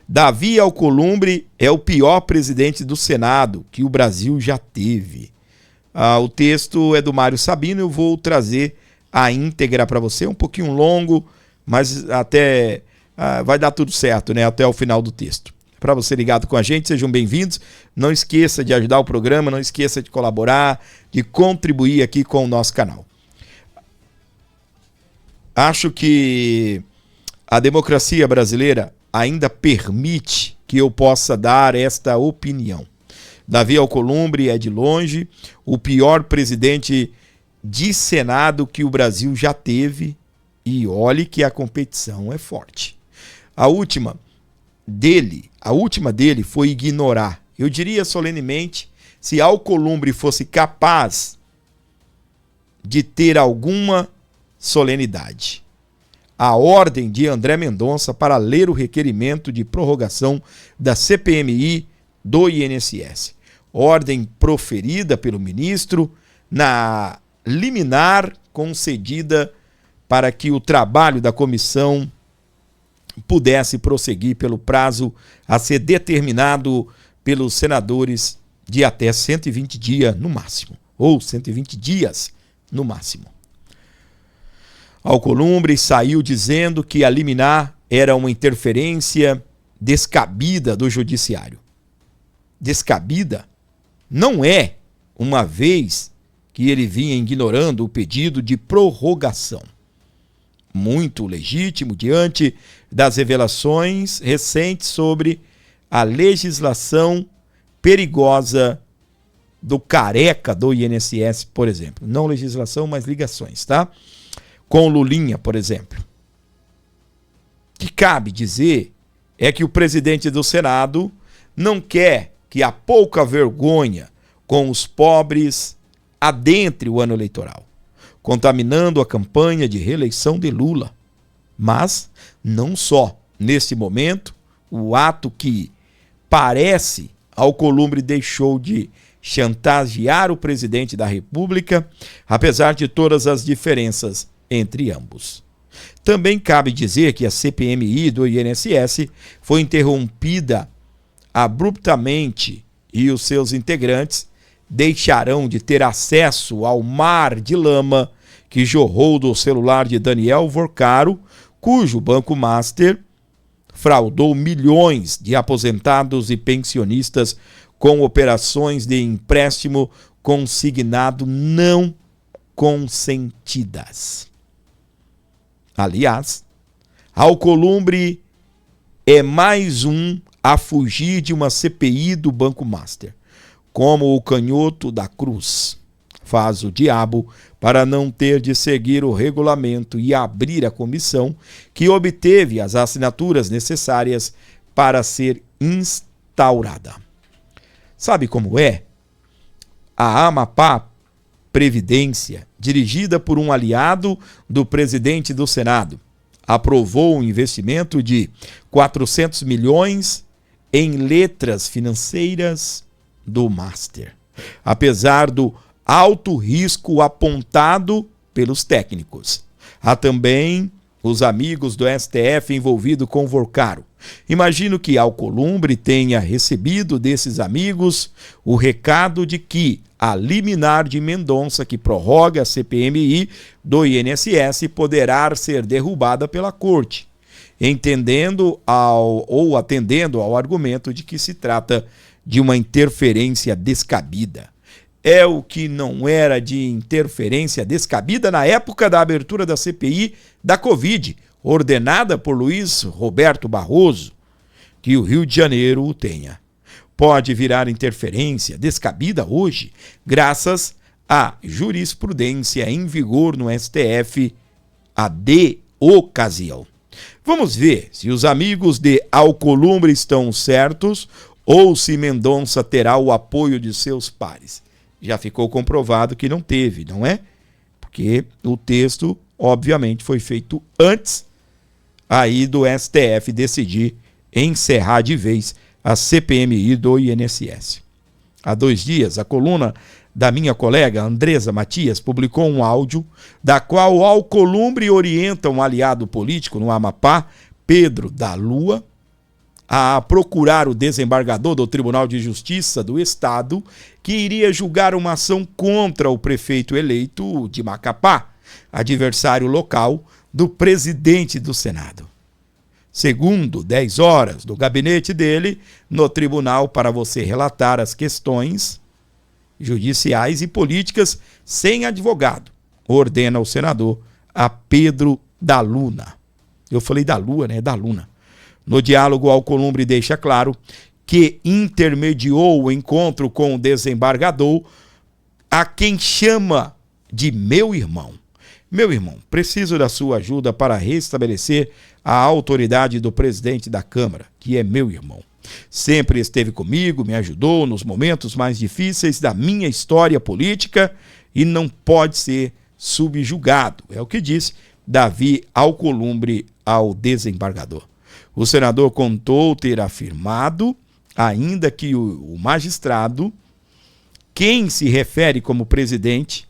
Davi Alcolumbre é o pior presidente do Senado que o Brasil já teve. O texto é do Mário Sabino, eu vou trazer a íntegra para você, um pouquinho longo, mas até vai dar tudo certo, né? Até o final do texto. Para você ligado com a gente, sejam bem-vindos. Não esqueça de ajudar o programa, não esqueça de colaborar, de contribuir aqui com o nosso canal. Acho que a democracia brasileira ainda permite que eu possa dar esta opinião. Davi Alcolumbre é de longe o pior presidente de Senado que o Brasil já teve, e olhe que a competição é forte. A última dele foi ignorar. Eu diria solenemente, se Alcolumbre fosse capaz de ter alguma solenidade, a ordem de André Mendonça para ler o requerimento de prorrogação da CPMI do INSS. Ordem proferida pelo ministro na liminar concedida para que o trabalho da comissão pudesse prosseguir pelo prazo a ser determinado pelos senadores de até 120 dias no máximo, ou 120 dias no máximo. Alcolumbre saiu dizendo que a liminar era uma interferência descabida do judiciário. Descabida não é, uma vez que ele vinha ignorando o pedido de prorrogação. Muito legítimo diante das revelações recentes sobre a legislação perigosa do careca do INSS, por exemplo. Não legislação, mas ligações, tá? Com Lulinha, por exemplo. O que cabe dizer é que o presidente do Senado não quer que a pouca vergonha com os pobres adentre o ano eleitoral, contaminando a campanha de reeleição de Lula. Mas, não só nesse momento, o ato que parece Alcolumbre deixou de chantagear o presidente da República, apesar de todas as diferenças entre ambos. Também cabe dizer que a CPMI do INSS foi interrompida abruptamente e os seus integrantes deixarão de ter acesso ao mar de lama que jorrou do celular de Daniel Vorcaro, cujo Banco Master fraudou milhões de aposentados e pensionistas com operações de empréstimo consignado não consentidas. Aliás, Alcolumbre é mais um a fugir de uma CPI do Banco Master, como o canhoto da cruz faz o diabo para não ter de seguir o regulamento e abrir a comissão que obteve as assinaturas necessárias para ser instaurada. Sabe como é? A Amapá Previdência, dirigida por um aliado do presidente do Senado, aprovou um investimento de 400 milhões em letras financeiras do Master, apesar do alto risco apontado pelos técnicos. Há também os amigos do STF envolvidos com Vorcaro. Imagino que Alcolumbre tenha recebido desses amigos o recado de que a liminar de Mendonça, que prorroga a CPMI do INSS, poderá ser derrubada pela corte, atendendo ao argumento de que se trata de uma interferência descabida. É o que não era de interferência descabida na época da abertura da CPI da Covid, ordenada por Luiz Roberto Barroso, que o Rio de Janeiro o tenha. Pode virar interferência descabida hoje, graças à jurisprudência em vigor no STF a de ocasião. Vamos ver se os amigos de Alcolumbre estão certos ou se Mendonça terá o apoio de seus pares. Já ficou comprovado que não teve, não é? Porque o texto, obviamente, foi feito antes aí do STF decidir encerrar de vez a CPMI do INSS. Há 2 dias, a coluna da minha colega Andresa Matias publicou um áudio da qual o Alcolumbre orienta um aliado político no Amapá, Pedro da Lua, a procurar o desembargador do Tribunal de Justiça do Estado, que iria julgar uma ação contra o prefeito eleito de Macapá, adversário local do presidente do Senado. Segundo, 10 horas do gabinete dele no tribunal para você relatar as questões judiciais e políticas sem advogado, ordena o senador a Pedro da Luna. Eu falei da Lua, né? Da Luna. No diálogo, Alcolumbre deixa claro que intermediou o encontro com o desembargador, a quem chama de meu irmão. Meu irmão, preciso da sua ajuda para restabelecer a autoridade do presidente da Câmara, que é meu irmão. Sempre esteve comigo, me ajudou nos momentos mais difíceis da minha história política e não pode ser subjugado. É o que disse Davi Alcolumbre ao desembargador. O senador contou ter afirmado, ainda que o magistrado, quem se refere como presidente,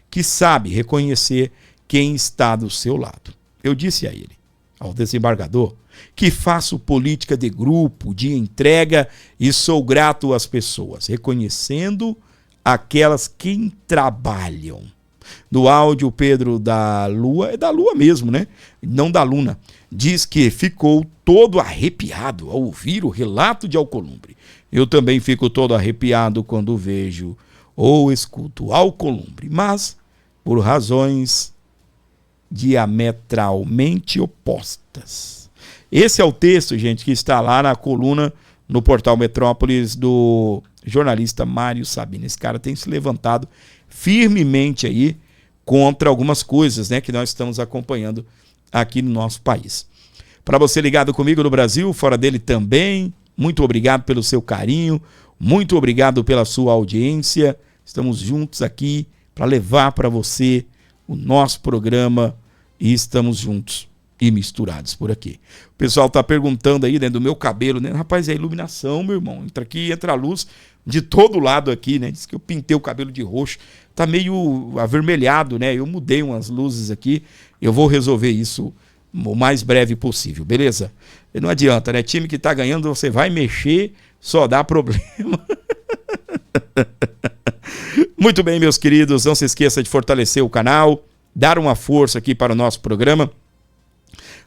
que sabe reconhecer quem está do seu lado. Eu disse a ele, ao desembargador, que faço política de grupo, de entrega e sou grato às pessoas, reconhecendo aquelas que trabalham. No áudio, Pedro da Lua, é da Lua mesmo, né? Não da Luna, diz que ficou todo arrepiado ao ouvir o relato de Alcolumbre. Eu também fico todo arrepiado quando vejo ou escuto Alcolumbre, mas por razões diametralmente opostas. Esse é o texto, gente, que está lá na coluna no portal Metrópolis do jornalista Mário Sabino. Esse cara tem se levantado firmemente aí contra algumas coisas, né, que nós estamos acompanhando aqui no nosso país. Para você ligado comigo no Brasil, fora dele também, muito obrigado pelo seu carinho, muito obrigado pela sua audiência. Estamos juntos aqui para levar para você o nosso programa e estamos juntos e misturados por aqui. O pessoal está perguntando aí, né, do meu cabelo, né? Rapaz, é iluminação, meu irmão. Entra aqui, entra a luz de todo lado aqui, né? Diz que eu pintei o cabelo de roxo. Tá meio avermelhado, né? Eu mudei umas luzes aqui. Eu vou resolver isso o mais breve possível, beleza? E não adianta, né? Time que tá ganhando, você vai mexer, só dá problema. Muito bem, meus queridos. Não se esqueça de fortalecer o canal, dar uma força aqui para o nosso programa,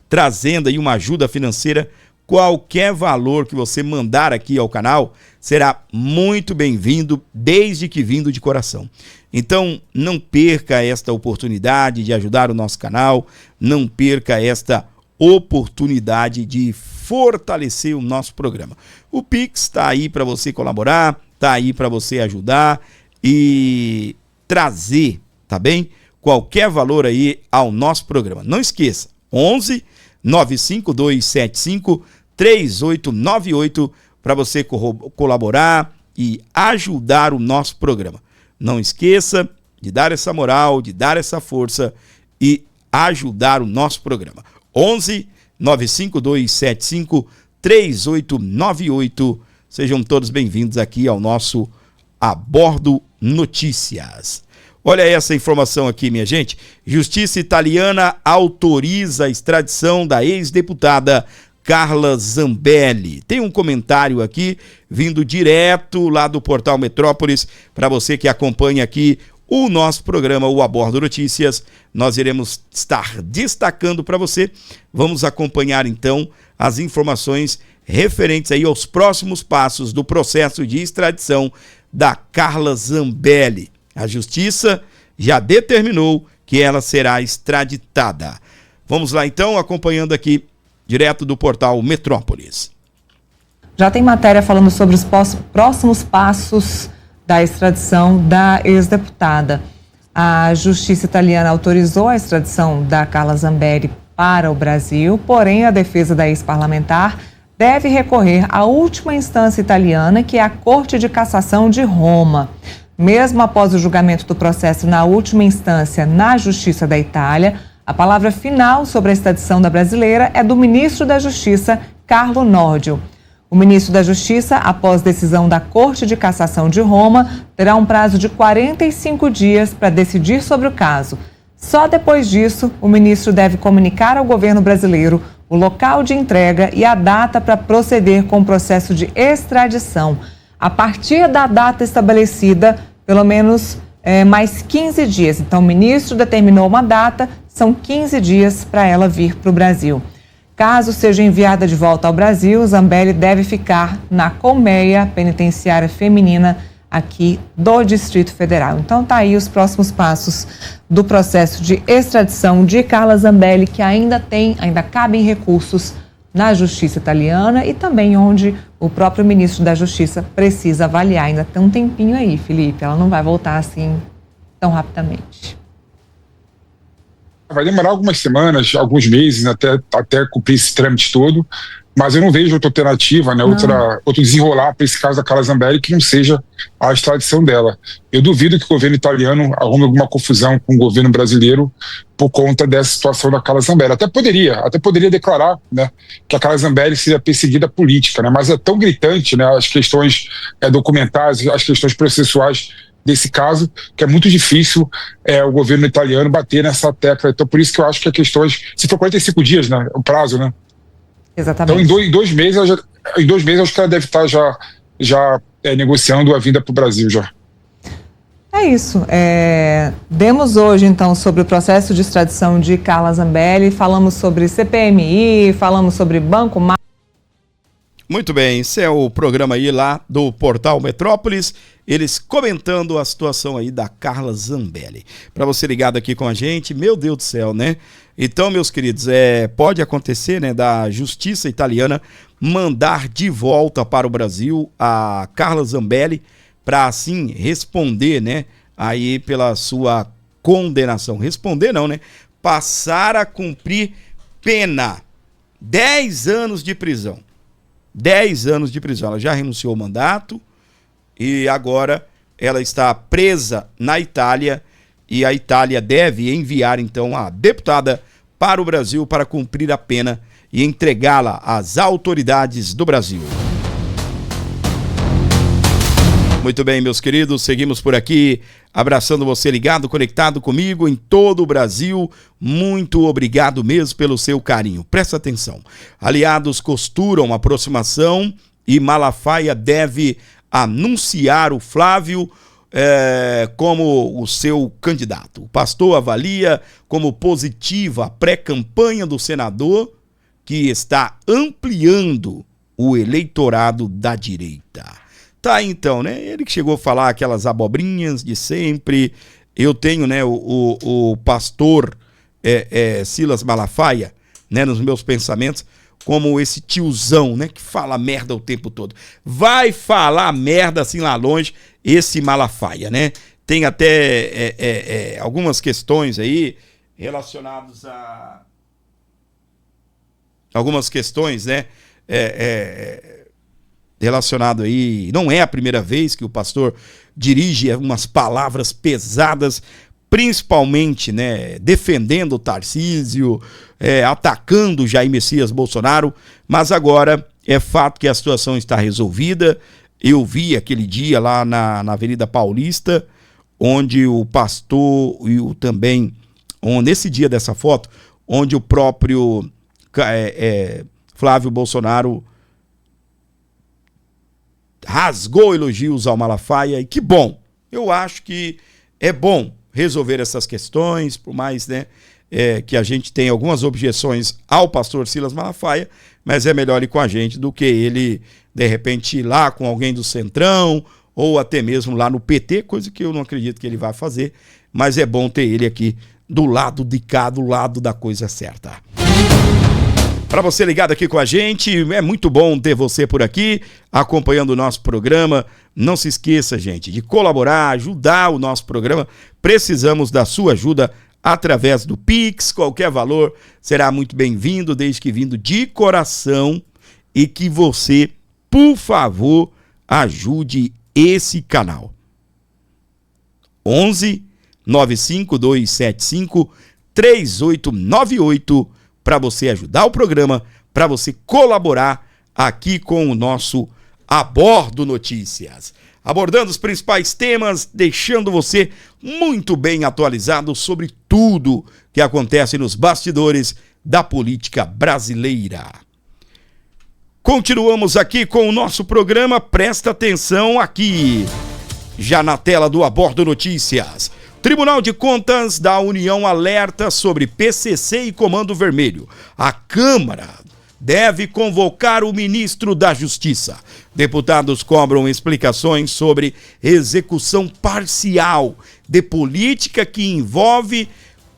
trazendo aí uma ajuda financeira. Qualquer valor que você mandar aqui ao canal será muito bem-vindo, desde que vindo de coração. Então, não perca esta oportunidade de ajudar o nosso canal, não perca esta oportunidade de fortalecer o nosso programa. O Pix está aí para você colaborar, está aí para você ajudar e trazer, tá bem? Qualquer valor aí ao nosso programa. Não esqueça, 11 95275 3898 para você colaborar e ajudar o nosso programa. Não esqueça de dar essa moral, de dar essa força e ajudar o nosso programa. 11 95275 3898. Sejam todos bem-vindos aqui ao nosso Abordo Notícias. Olha essa informação aqui, minha gente. Justiça italiana autoriza a extradição da ex-deputada Carla Zambelli. Tem um comentário aqui, vindo direto lá do portal Metrópolis, para você que acompanha aqui o nosso programa, o Abordo Notícias. Nós iremos estar destacando para você. Vamos acompanhar, então, as informações referentes aí aos próximos passos do processo de extradição da Carla Zambelli. A Justiça já determinou que ela será extraditada. Vamos lá então, acompanhando aqui direto do portal Metrópolis. Já tem matéria falando sobre os próximos passos da extradição da ex-deputada. A justiça italiana autorizou a extradição da Carla Zambelli para o Brasil, porém a defesa da ex-parlamentar deve recorrer à última instância italiana, que é a Corte de Cassação de Roma. Mesmo após o julgamento do processo na última instância na Justiça da Itália, a palavra final sobre a extradição da brasileira é do ministro da Justiça, Carlo Nordio. O ministro da Justiça, após decisão da Corte de Cassação de Roma, terá um prazo de 45 dias para decidir sobre o caso. Só depois disso, o ministro deve comunicar ao governo brasileiro o local de entrega e a data para proceder com o processo de extradição. A partir da data estabelecida, pelo menos mais 15 dias. Então, o ministro determinou uma data, são 15 dias para ela vir para o Brasil. Caso seja enviada de volta ao Brasil, Zambelli deve ficar na Colmeia Penitenciária Feminina aqui do Distrito Federal. Então tá aí os próximos passos do processo de extradição de Carla Zambelli, que ainda cabem recursos na Justiça italiana e também onde o próprio ministro da Justiça precisa avaliar. Ainda tem um tempinho aí, Felipe, ela não vai voltar assim tão rapidamente. Vai demorar algumas semanas, alguns meses até cumprir esse trâmite todo, mas eu não vejo outra alternativa, né, outro desenrolar para esse caso da Carla Zambelli que não seja a extradição dela. Eu duvido que o governo italiano arrume alguma confusão com o governo brasileiro por conta dessa situação da Carla Zambelli. Até poderia declarar, né, que a Carla Zambelli seria perseguida política, né, mas é tão gritante, né, as questões documentais, as questões processuais desse caso, que é muito difícil o governo italiano bater nessa tecla. Então, por isso que eu acho que se for 45 dias, né, o prazo, né? Exatamente. Então, em dois meses, acho que ela deve estar já negociando a vinda para o Brasil já. É isso. Demos hoje, então, sobre o processo de extradição de Carla Zambelli, falamos sobre CPMI, falamos sobre Banco Mar. Muito bem, esse é o programa aí lá do portal Metrópolis, eles comentando a situação aí da Carla Zambelli. Para você ligado aqui com a gente, meu Deus do céu, né? Então, meus queridos, pode acontecer, né, da justiça italiana mandar de volta para o Brasil a Carla Zambelli para assim responder, né, aí pela sua condenação. Responder não, né? Passar a cumprir pena. 10 anos de prisão. 10 anos de prisão. Ela já renunciou ao mandato e agora ela está presa na Itália e a Itália deve enviar então a deputada para o Brasil para cumprir a pena e entregá-la às autoridades do Brasil. Muito bem, meus queridos, seguimos por aqui, abraçando você ligado, conectado comigo em todo o Brasil. Muito obrigado mesmo pelo seu carinho. Presta atenção. Aliados costuram aproximação e Malafaia deve anunciar o Flávio como o seu candidato. O pastor avalia como positiva a pré-campanha do senador, que está ampliando o eleitorado da direita. Tá, então, né? Ele que chegou a falar aquelas abobrinhas de sempre. Eu tenho, né, o pastor Silas Malafaia, né, nos meus pensamentos, como esse tiozão, né, que fala merda o tempo todo. Vai falar merda assim lá longe, esse Malafaia, né? Tem até algumas questões aí relacionadas a... Algumas questões, né? Relacionado aí, não é a primeira vez que o pastor dirige umas palavras pesadas, principalmente, né, defendendo o Tarcísio, atacando o Jair Messias Bolsonaro, mas agora é fato que a situação está resolvida. Eu vi aquele dia lá na Avenida Paulista, onde o pastor e nesse dia dessa foto, onde o próprio Flávio Bolsonaro rasgou elogios ao Malafaia, e que bom. Eu acho que é bom resolver essas questões, por mais, né, que a gente tenha algumas objeções ao pastor Silas Malafaia, mas é melhor ir com a gente do que ele, de repente, ir lá com alguém do Centrão, ou até mesmo lá no PT, coisa que eu não acredito que ele vai fazer, mas é bom ter ele aqui do lado de cá, do lado da coisa certa. Para você ligado aqui com a gente, é muito bom ter você por aqui, acompanhando o nosso programa. Não se esqueça, gente, de colaborar, ajudar o nosso programa. Precisamos da sua ajuda através do Pix. Qualquer valor será muito bem-vindo, desde que vindo de coração, e que você, por favor, ajude esse canal. 11 95275 3898 para você ajudar o programa, para você colaborar aqui com o nosso Abordo Notícias. Abordando os principais temas, deixando você muito bem atualizado sobre tudo que acontece nos bastidores da política brasileira. Continuamos aqui com o nosso programa, presta atenção aqui, já na tela do Abordo Notícias. Tribunal de Contas da União alerta sobre PCC e Comando Vermelho. A Câmara deve convocar o ministro da Justiça. Deputados cobram explicações sobre execução parcial de política que envolve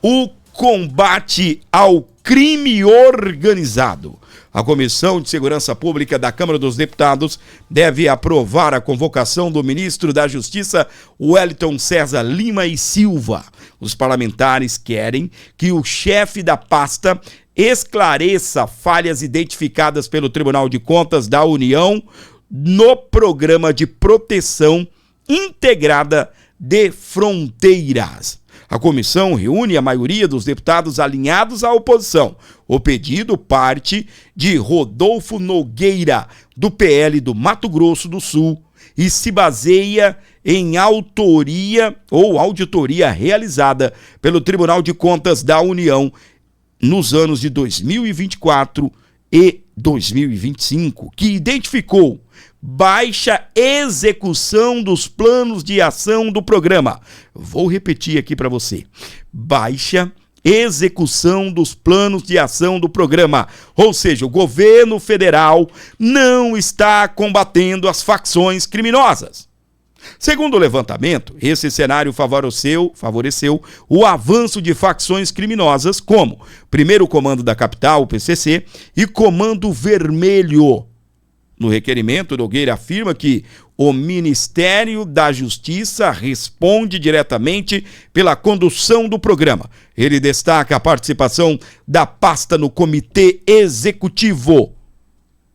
o combate ao crime organizado. A Comissão de Segurança Pública da Câmara dos Deputados deve aprovar a convocação do ministro da Justiça, Wellington César Lima e Silva. Os parlamentares querem que o chefe da pasta esclareça falhas identificadas pelo Tribunal de Contas da União no Programa de Proteção Integrada de Fronteiras. A comissão reúne a maioria dos deputados alinhados à oposição. O pedido parte de Rodolfo Nogueira, do PL do Mato Grosso do Sul, e se baseia em auditoria realizada pelo Tribunal de Contas da União nos anos de 2024 e 2025, que identificou baixa execução dos planos de ação do programa. Vou repetir aqui para você. Baixa execução dos planos de ação do programa. Ou seja, o governo federal não está combatendo as facções criminosas. Segundo o levantamento, esse cenário favoreceu o avanço de facções criminosas como Primeiro Comando da Capital, o PCC, e Comando Vermelho. No requerimento, Nogueira afirma que o Ministério da Justiça responde diretamente pela condução do programa. Ele destaca a participação da pasta no Comitê Executivo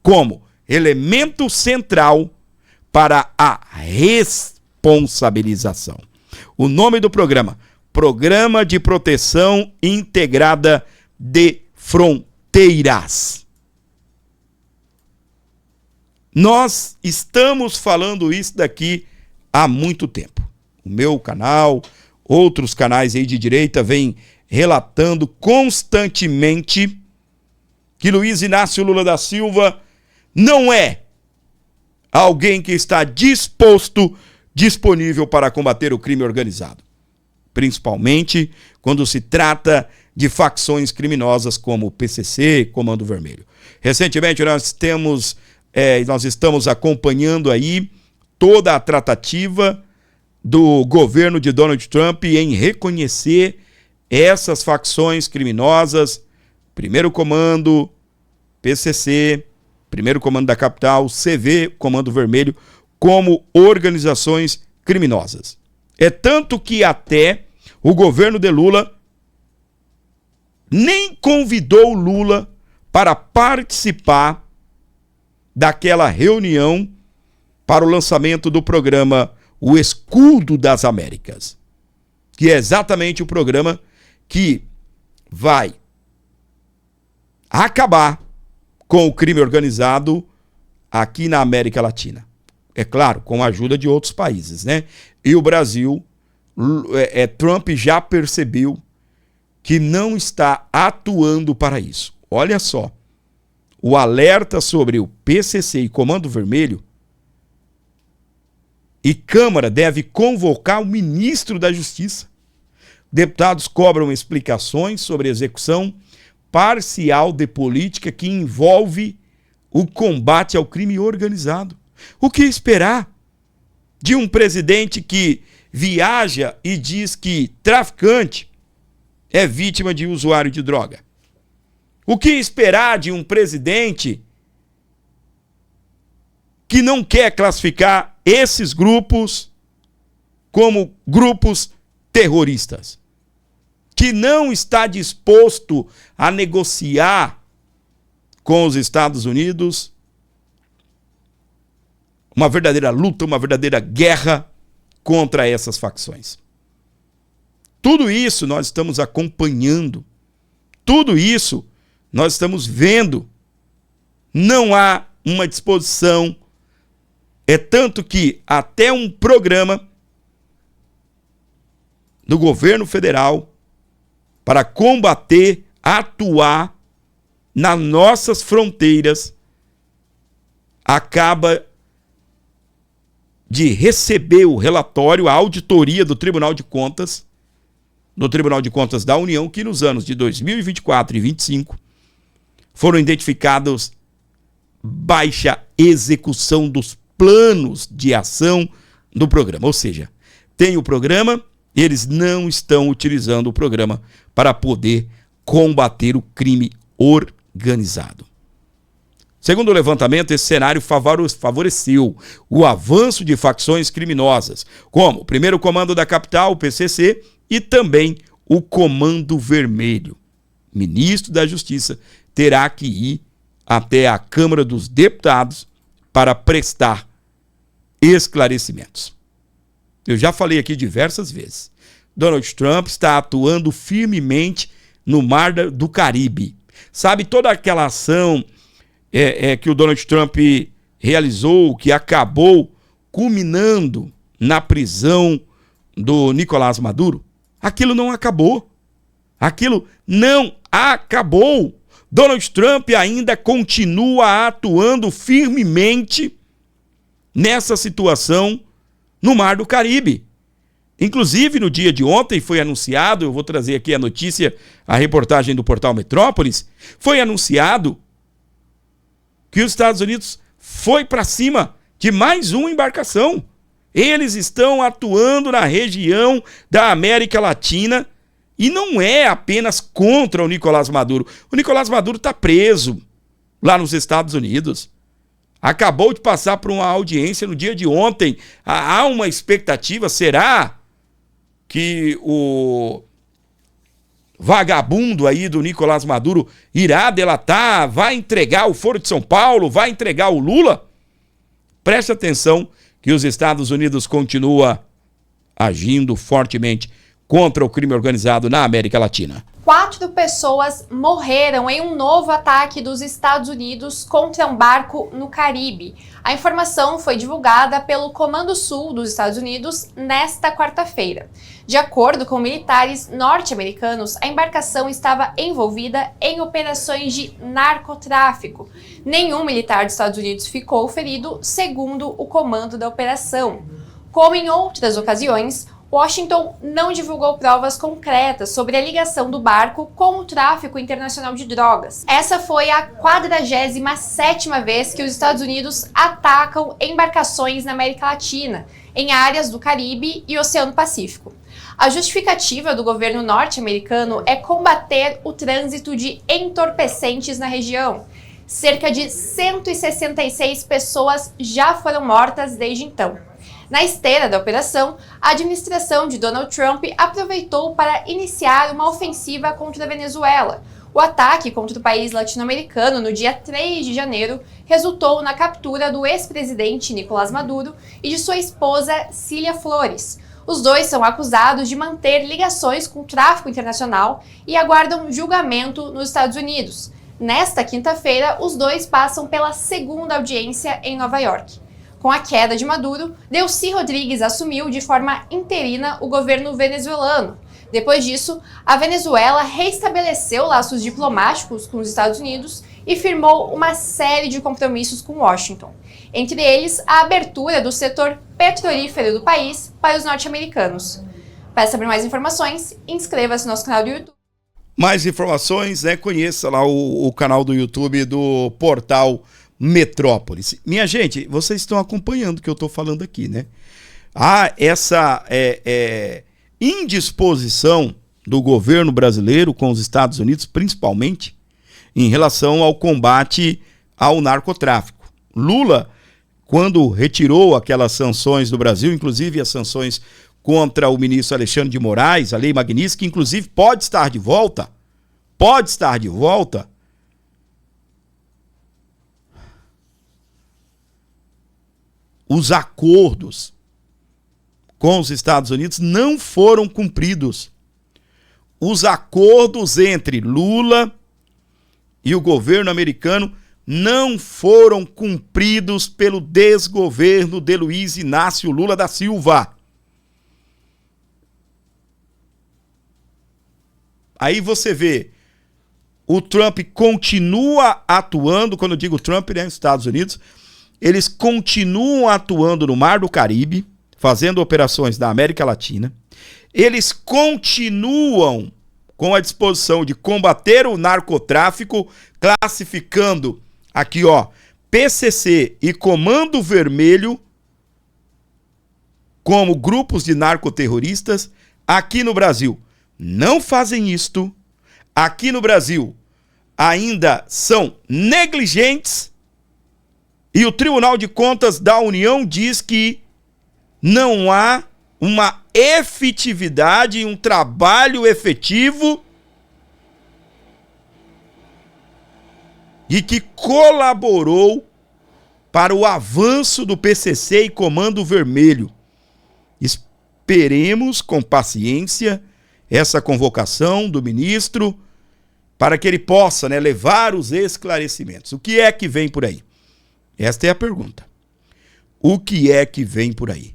como elemento central para a responsabilização. O nome do programa: Programa de Proteção Integrada de Fronteiras. Nós estamos falando isso daqui há muito tempo. O meu canal, outros canais aí de direita vêm relatando constantemente que Luiz Inácio Lula da Silva não é alguém que está disponível para combater o crime organizado. Principalmente quando se trata de facções criminosas como o PCC, Comando Vermelho. Recentemente nós estamos acompanhando aí toda a tratativa do governo de Donald Trump em reconhecer essas facções criminosas, Primeiro Comando, PCC, Primeiro Comando da Capital, CV, Comando Vermelho, como organizações criminosas. É tanto que até o governo de Lula nem convidou Lula para participar daquela reunião para o lançamento do programa O Escudo das Américas, que é exatamente o programa que vai acabar com o crime organizado aqui na América Latina. É claro, com a ajuda de outros países, né? E o Brasil, Trump já percebeu que não está atuando para isso. Olha só. O alerta sobre o PCC e Comando Vermelho, e Câmara deve convocar o ministro da Justiça. Deputados cobram explicações sobre a execução parcial de política que envolve o combate ao crime organizado. O que esperar de um presidente que viaja e diz que traficante é vítima de usuário de droga. O que esperar de um presidente que não quer classificar esses grupos como grupos terroristas? Que não está disposto a negociar com os Estados Unidos uma verdadeira luta, uma verdadeira guerra contra essas facções. Tudo isso nós estamos acompanhando. Tudo isso nós estamos vendo. Não há uma disposição. É tanto que até um programa do governo federal para combater, atuar nas nossas fronteiras acaba de receber o relatório, a auditoria do Tribunal de Contas, no Tribunal de Contas da União, que nos anos de 2024 e 2025 foram identificados baixa execução dos planos de ação do programa. Ou seja, tem o programa, eles não estão utilizando o programa para poder combater o crime organizado. Segundo o levantamento, esse cenário favoreceu o avanço de facções criminosas, como o Primeiro Comando da Capital, o PCC, e também o Comando Vermelho. O ministro da Justiça terá que ir até a Câmara dos Deputados para prestar esclarecimentos. Eu já falei aqui diversas vezes. Donald Trump está atuando firmemente no Mar do Caribe. Sabe, toda aquela ação que o Donald Trump realizou, que acabou culminando na prisão do Nicolás Maduro, aquilo não acabou. Aquilo não acabou. Donald Trump ainda continua atuando firmemente nessa situação no Mar do Caribe. Inclusive, no dia de ontem foi anunciado, eu vou trazer aqui a notícia, a reportagem do portal Metrópolis, foi anunciado que os Estados Unidos foi para cima de mais uma embarcação. Eles estão atuando na região da América Latina e não é apenas contra o Nicolás Maduro. O Nicolás Maduro está preso lá nos Estados Unidos. Acabou de passar por uma audiência no dia de ontem. Há uma expectativa, será que o vagabundo aí do Nicolás Maduro irá delatar, vai entregar o Foro de São Paulo, vai entregar o Lula? Preste atenção que os Estados Unidos continuam agindo fortemente contra o crime organizado na América Latina. 4 pessoas morreram em um novo ataque dos Estados Unidos contra um barco no Caribe. A informação foi divulgada pelo Comando Sul dos Estados Unidos nesta quarta-feira. De acordo com militares norte-americanos, a embarcação estava envolvida em operações de narcotráfico. Nenhum militar dos Estados Unidos ficou ferido, segundo o comando da operação. Como em outras ocasiões, Washington não divulgou provas concretas sobre a ligação do barco com o tráfico internacional de drogas. Essa foi a 47ª vez que os Estados Unidos atacam embarcações na América Latina, em áreas do Caribe e Oceano Pacífico. A justificativa do governo norte-americano é combater o trânsito de entorpecentes na região. Cerca de 166 pessoas já foram mortas desde então. Na esteira da operação, a administração de Donald Trump aproveitou para iniciar uma ofensiva contra a Venezuela. O ataque contra o país latino-americano no dia 3 de janeiro resultou na captura do ex-presidente Nicolás Maduro e de sua esposa Cília Flores. Os dois são acusados de manter ligações com o tráfico internacional e aguardam julgamento nos Estados Unidos. Nesta quinta-feira, os dois passam pela segunda audiência em Nova York. Com a queda de Maduro, Delcy Rodrigues assumiu de forma interina o governo venezuelano. Depois disso, a Venezuela reestabeleceu laços diplomáticos com os Estados Unidos e firmou uma série de compromissos com Washington. Entre eles, a abertura do setor petrolífero do país para os norte-americanos. Para saber mais informações, inscreva-se no nosso canal do YouTube. Mais informações, conheça lá o canal do YouTube do portal Metrópolis. Minha gente, vocês estão acompanhando o que eu estou falando aqui, né? Há essa indisposição do governo brasileiro com os Estados Unidos, principalmente em relação ao combate ao narcotráfico. Lula, quando retirou aquelas sanções do Brasil, inclusive as sanções contra o ministro Alexandre de Moraes, a Lei Magnitsky, que inclusive pode estar de volta, os acordos com os Estados Unidos não foram cumpridos. Os acordos entre Lula e o governo americano não foram cumpridos pelo desgoverno de Luiz Inácio Lula da Silva. Aí você vê, o Trump continua atuando, quando eu digo Trump, né, nos Estados Unidos, eles continuam atuando no Mar do Caribe, fazendo operações na América Latina. Eles continuam com a disposição de combater o narcotráfico, classificando aqui, ó, PCC e Comando Vermelho como grupos de narcoterroristas. Aqui no Brasil não fazem isto. Aqui no Brasil ainda são negligentes. E o Tribunal de Contas da União diz que não há uma efetividade, um trabalho efetivo e que colaborou para o avanço do PCC e Comando Vermelho. Esperemos com paciência essa convocação do ministro para que ele possa, né, levar os esclarecimentos. O que é que vem por aí? Esta é a pergunta. O que é que vem por aí?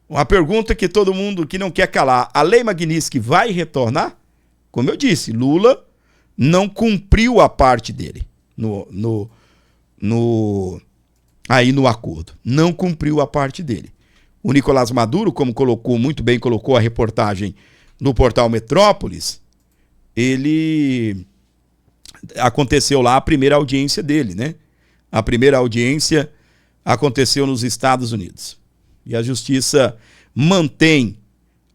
Uma pergunta que todo mundo que não quer calar. A Lei Magnitsky vai retornar? Como eu disse, Lula não cumpriu a parte dele aí no acordo. Não cumpriu a parte dele. O Nicolás Maduro, como muito bem colocou a reportagem no portal Metrópolis, aconteceu lá a primeira audiência dele, né? A primeira audiência aconteceu nos Estados Unidos. E a justiça mantém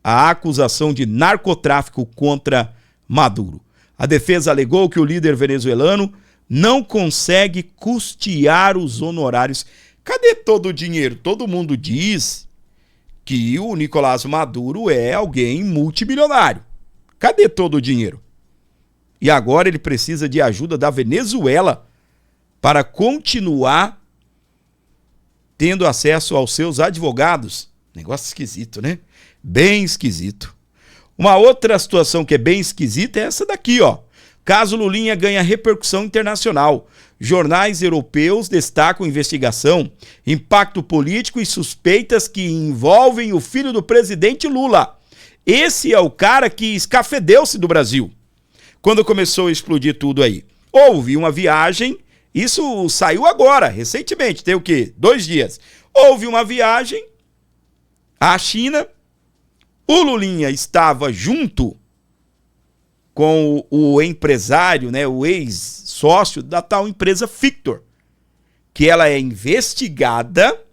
a acusação de narcotráfico contra Maduro. A defesa alegou que o líder venezuelano não consegue custear os honorários. Cadê todo o dinheiro? Todo mundo diz que o Nicolás Maduro é alguém multimilionário. Cadê todo o dinheiro? E agora ele precisa de ajuda da Venezuela para continuar tendo acesso aos seus advogados. Negócio esquisito, né? Bem esquisito. Uma outra situação que é bem esquisita é essa daqui, ó. Caso Lulinha ganha repercussão internacional. Jornais europeus destacam investigação, impacto político e suspeitas que envolvem o filho do presidente Lula. Esse é o cara que escafedeu-se do Brasil quando começou a explodir tudo aí. Houve uma viagem, isso saiu agora, recentemente, tem o quê? 2 dias. Houve uma viagem à China, o Lulinha estava junto com o empresário, né, o ex-sócio da tal empresa Fictor, que ela é investigada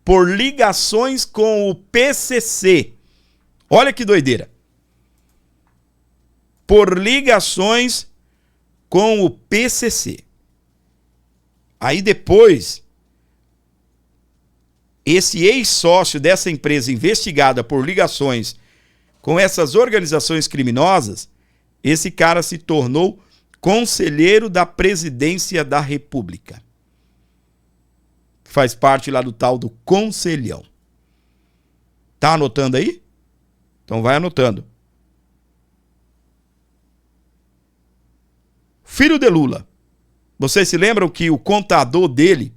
por ligações com o PCC. Olha que doideira. Por ligações com o PCC. Aí depois, esse ex-sócio dessa empresa investigada por ligações com essas organizações criminosas, esse cara se tornou conselheiro da presidência da República. Faz parte lá do tal do Conselhão. Tá anotando aí? Então vai anotando. Filho de Lula. Vocês se lembram que o contador dele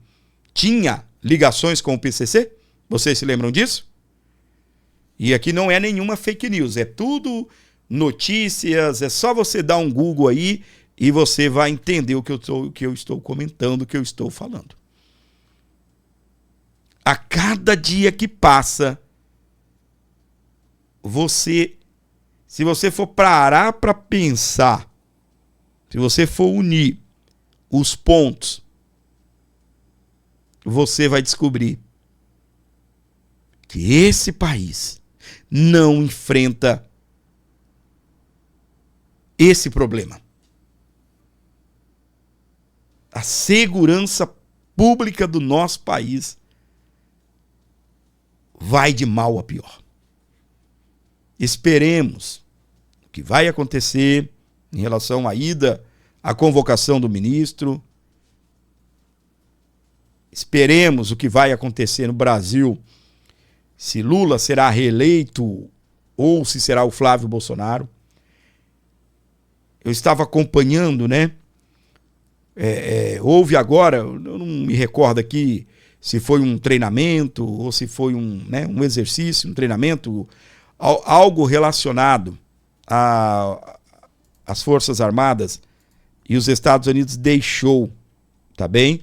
tinha ligações com o PCC? Vocês se lembram disso? E aqui não é nenhuma fake news, é tudo notícias, é só você dar um Google aí e você vai entender o que eu estou comentando, o que eu estou falando. A cada dia que passa, se você for parar para pensar, se você for unir os pontos, você vai descobrir que esse país não enfrenta esse problema. A segurança pública do nosso país vai de mal a pior. Esperemos o que vai acontecer em relação à ida, à convocação do ministro. Esperemos o que vai acontecer no Brasil, se Lula será reeleito ou se será o Flávio Bolsonaro. Eu estava acompanhando, né? Houve agora, eu não me recordo aqui se foi um treinamento ou se foi um exercício, um treinamento, algo relacionado às Forças Armadas, e os Estados Unidos deixou, tá bem?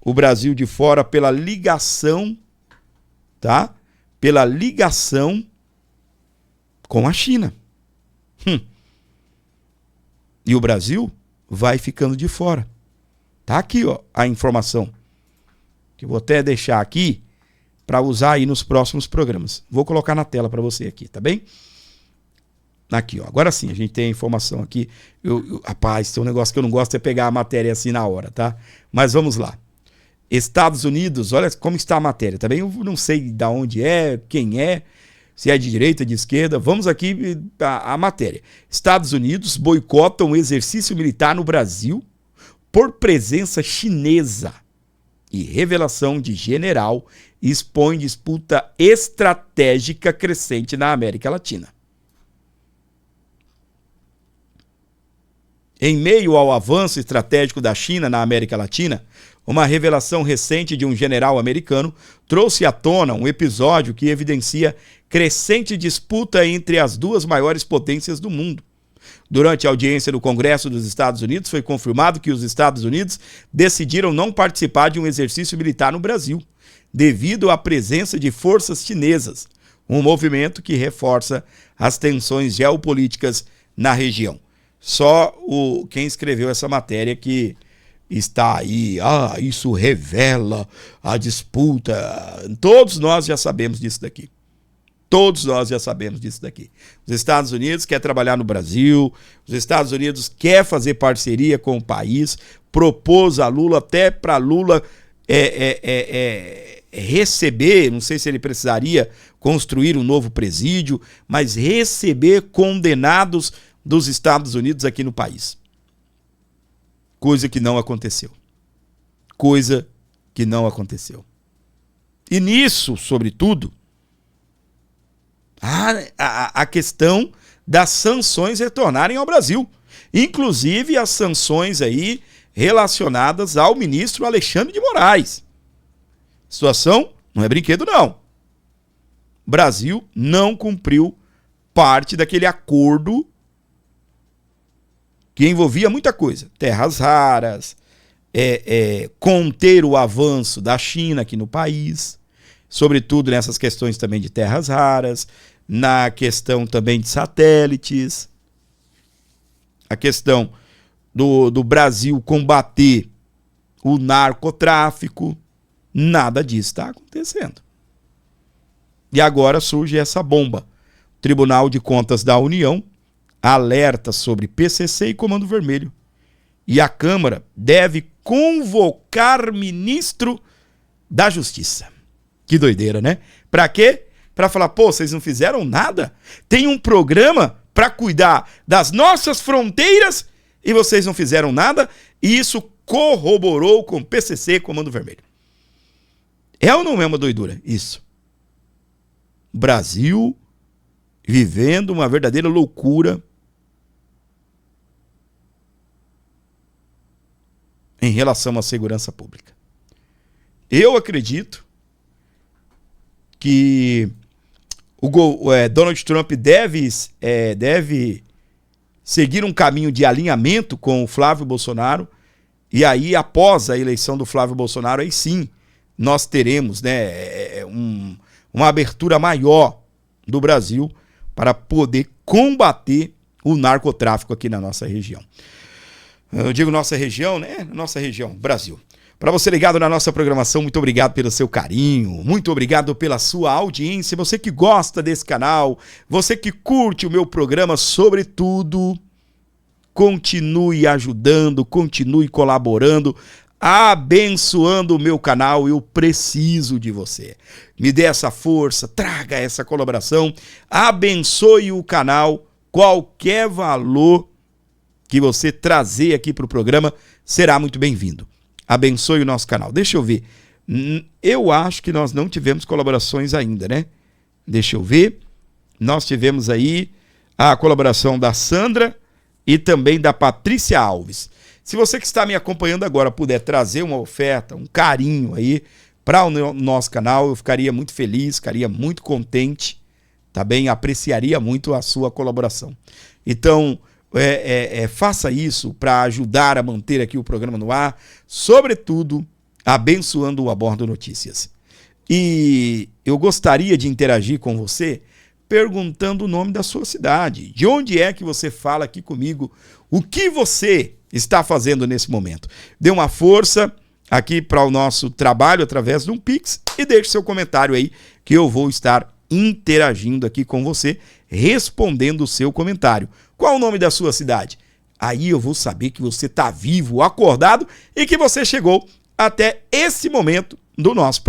O Brasil de fora pela ligação, tá? Pela ligação com a China. E o Brasil vai ficando de fora. Tá aqui, ó, a informação, que eu vou até deixar aqui para usar aí nos próximos programas. Vou colocar na tela para você aqui, tá bem? Aqui, ó. Agora sim, a gente tem a informação aqui. Rapaz, tem um negócio que eu não gosto é pegar a matéria assim na hora, tá? Mas vamos lá. Estados Unidos, olha como está a matéria, tá bem? Eu não sei de onde é, quem é, se é de direita, de esquerda. Vamos aqui a matéria. Estados Unidos boicotam o exercício militar no Brasil por presença chinesa. E revelação de general expõe disputa estratégica crescente na América Latina. Em meio ao avanço estratégico da China na América Latina, uma revelação recente de um general americano trouxe à tona um episódio que evidencia crescente disputa entre as duas maiores potências do mundo. Durante a audiência no Congresso dos Estados Unidos, foi confirmado que os Estados Unidos decidiram não participar de um exercício militar no Brasil, devido à presença de forças chinesas, um movimento que reforça as tensões geopolíticas na região. Só quem escreveu essa matéria que está aí, isso revela a disputa. Todos nós já sabemos disso daqui. Todos nós já sabemos disso daqui. Os Estados Unidos quer trabalhar no Brasil, os Estados Unidos quer fazer parceria com o país, propôs a Lula, até para Lula receber, não sei se ele precisaria construir um novo presídio, mas receber condenados dos Estados Unidos aqui no país. Coisa que não aconteceu. Coisa que não aconteceu. E nisso, sobretudo, a questão das sanções retornarem ao Brasil. Inclusive as sanções aí relacionadas ao ministro Alexandre de Moraes. A situação não é brinquedo, não. O Brasil não cumpriu parte daquele acordo que envolvia muita coisa. Terras raras, conter o avanço da China aqui no país, sobretudo nessas questões também de terras raras, na questão também de satélites, a questão do Brasil combater o narcotráfico. Nada disso está acontecendo. E agora surge essa bomba. O Tribunal de Contas da União alerta sobre PCC e Comando Vermelho. E a Câmara deve convocar ministro da Justiça. Que doideira, né? Pra quê? Pra falar, vocês não fizeram nada? Tem um programa pra cuidar das nossas fronteiras e vocês não fizeram nada? E isso corroborou com PCC e Comando Vermelho. É ou não é uma doidura? Isso. O Brasil vivendo uma verdadeira loucura em relação à segurança pública. Eu acredito que Donald Trump deve seguir um caminho de alinhamento com o Flávio Bolsonaro, e aí, após a eleição do Flávio Bolsonaro, aí sim, nós teremos, né, uma abertura maior do Brasil para poder combater o narcotráfico aqui na nossa região. Eu digo nossa região, né? Nossa região, Brasil. Para você ligado na nossa programação, muito obrigado pelo seu carinho, muito obrigado pela sua audiência, você que gosta desse canal, você que curte o meu programa, sobretudo, continue ajudando, continue colaborando, abençoando o meu canal, eu preciso de você. Me dê essa força, traga essa colaboração, abençoe o canal, qualquer valor que você trazer aqui para o programa será muito bem-vindo. Abençoe o nosso canal. Deixa eu ver. Eu acho que nós não tivemos colaborações ainda, né? Deixa eu ver. Nós tivemos aí a colaboração da Sandra e também da Patrícia Alves. Se você que está me acompanhando agora puder trazer uma oferta, um carinho aí para o nosso canal, eu ficaria muito feliz, ficaria muito contente, tá bem? Apreciaria muito a sua colaboração. Então, faça isso para ajudar a manter aqui o programa no ar, sobretudo abençoando o Abordo Notícias. E eu gostaria de interagir com você perguntando o nome da sua cidade, de onde é que você fala aqui comigo, o que você está fazendo nesse momento. Dê uma força aqui para o nosso trabalho através de um Pix e deixe seu comentário aí que eu vou estar interagindo aqui com você, respondendo o seu comentário. Qual o nome da sua cidade? Aí eu vou saber que você está vivo, acordado e que você chegou até esse momento do nosso programa.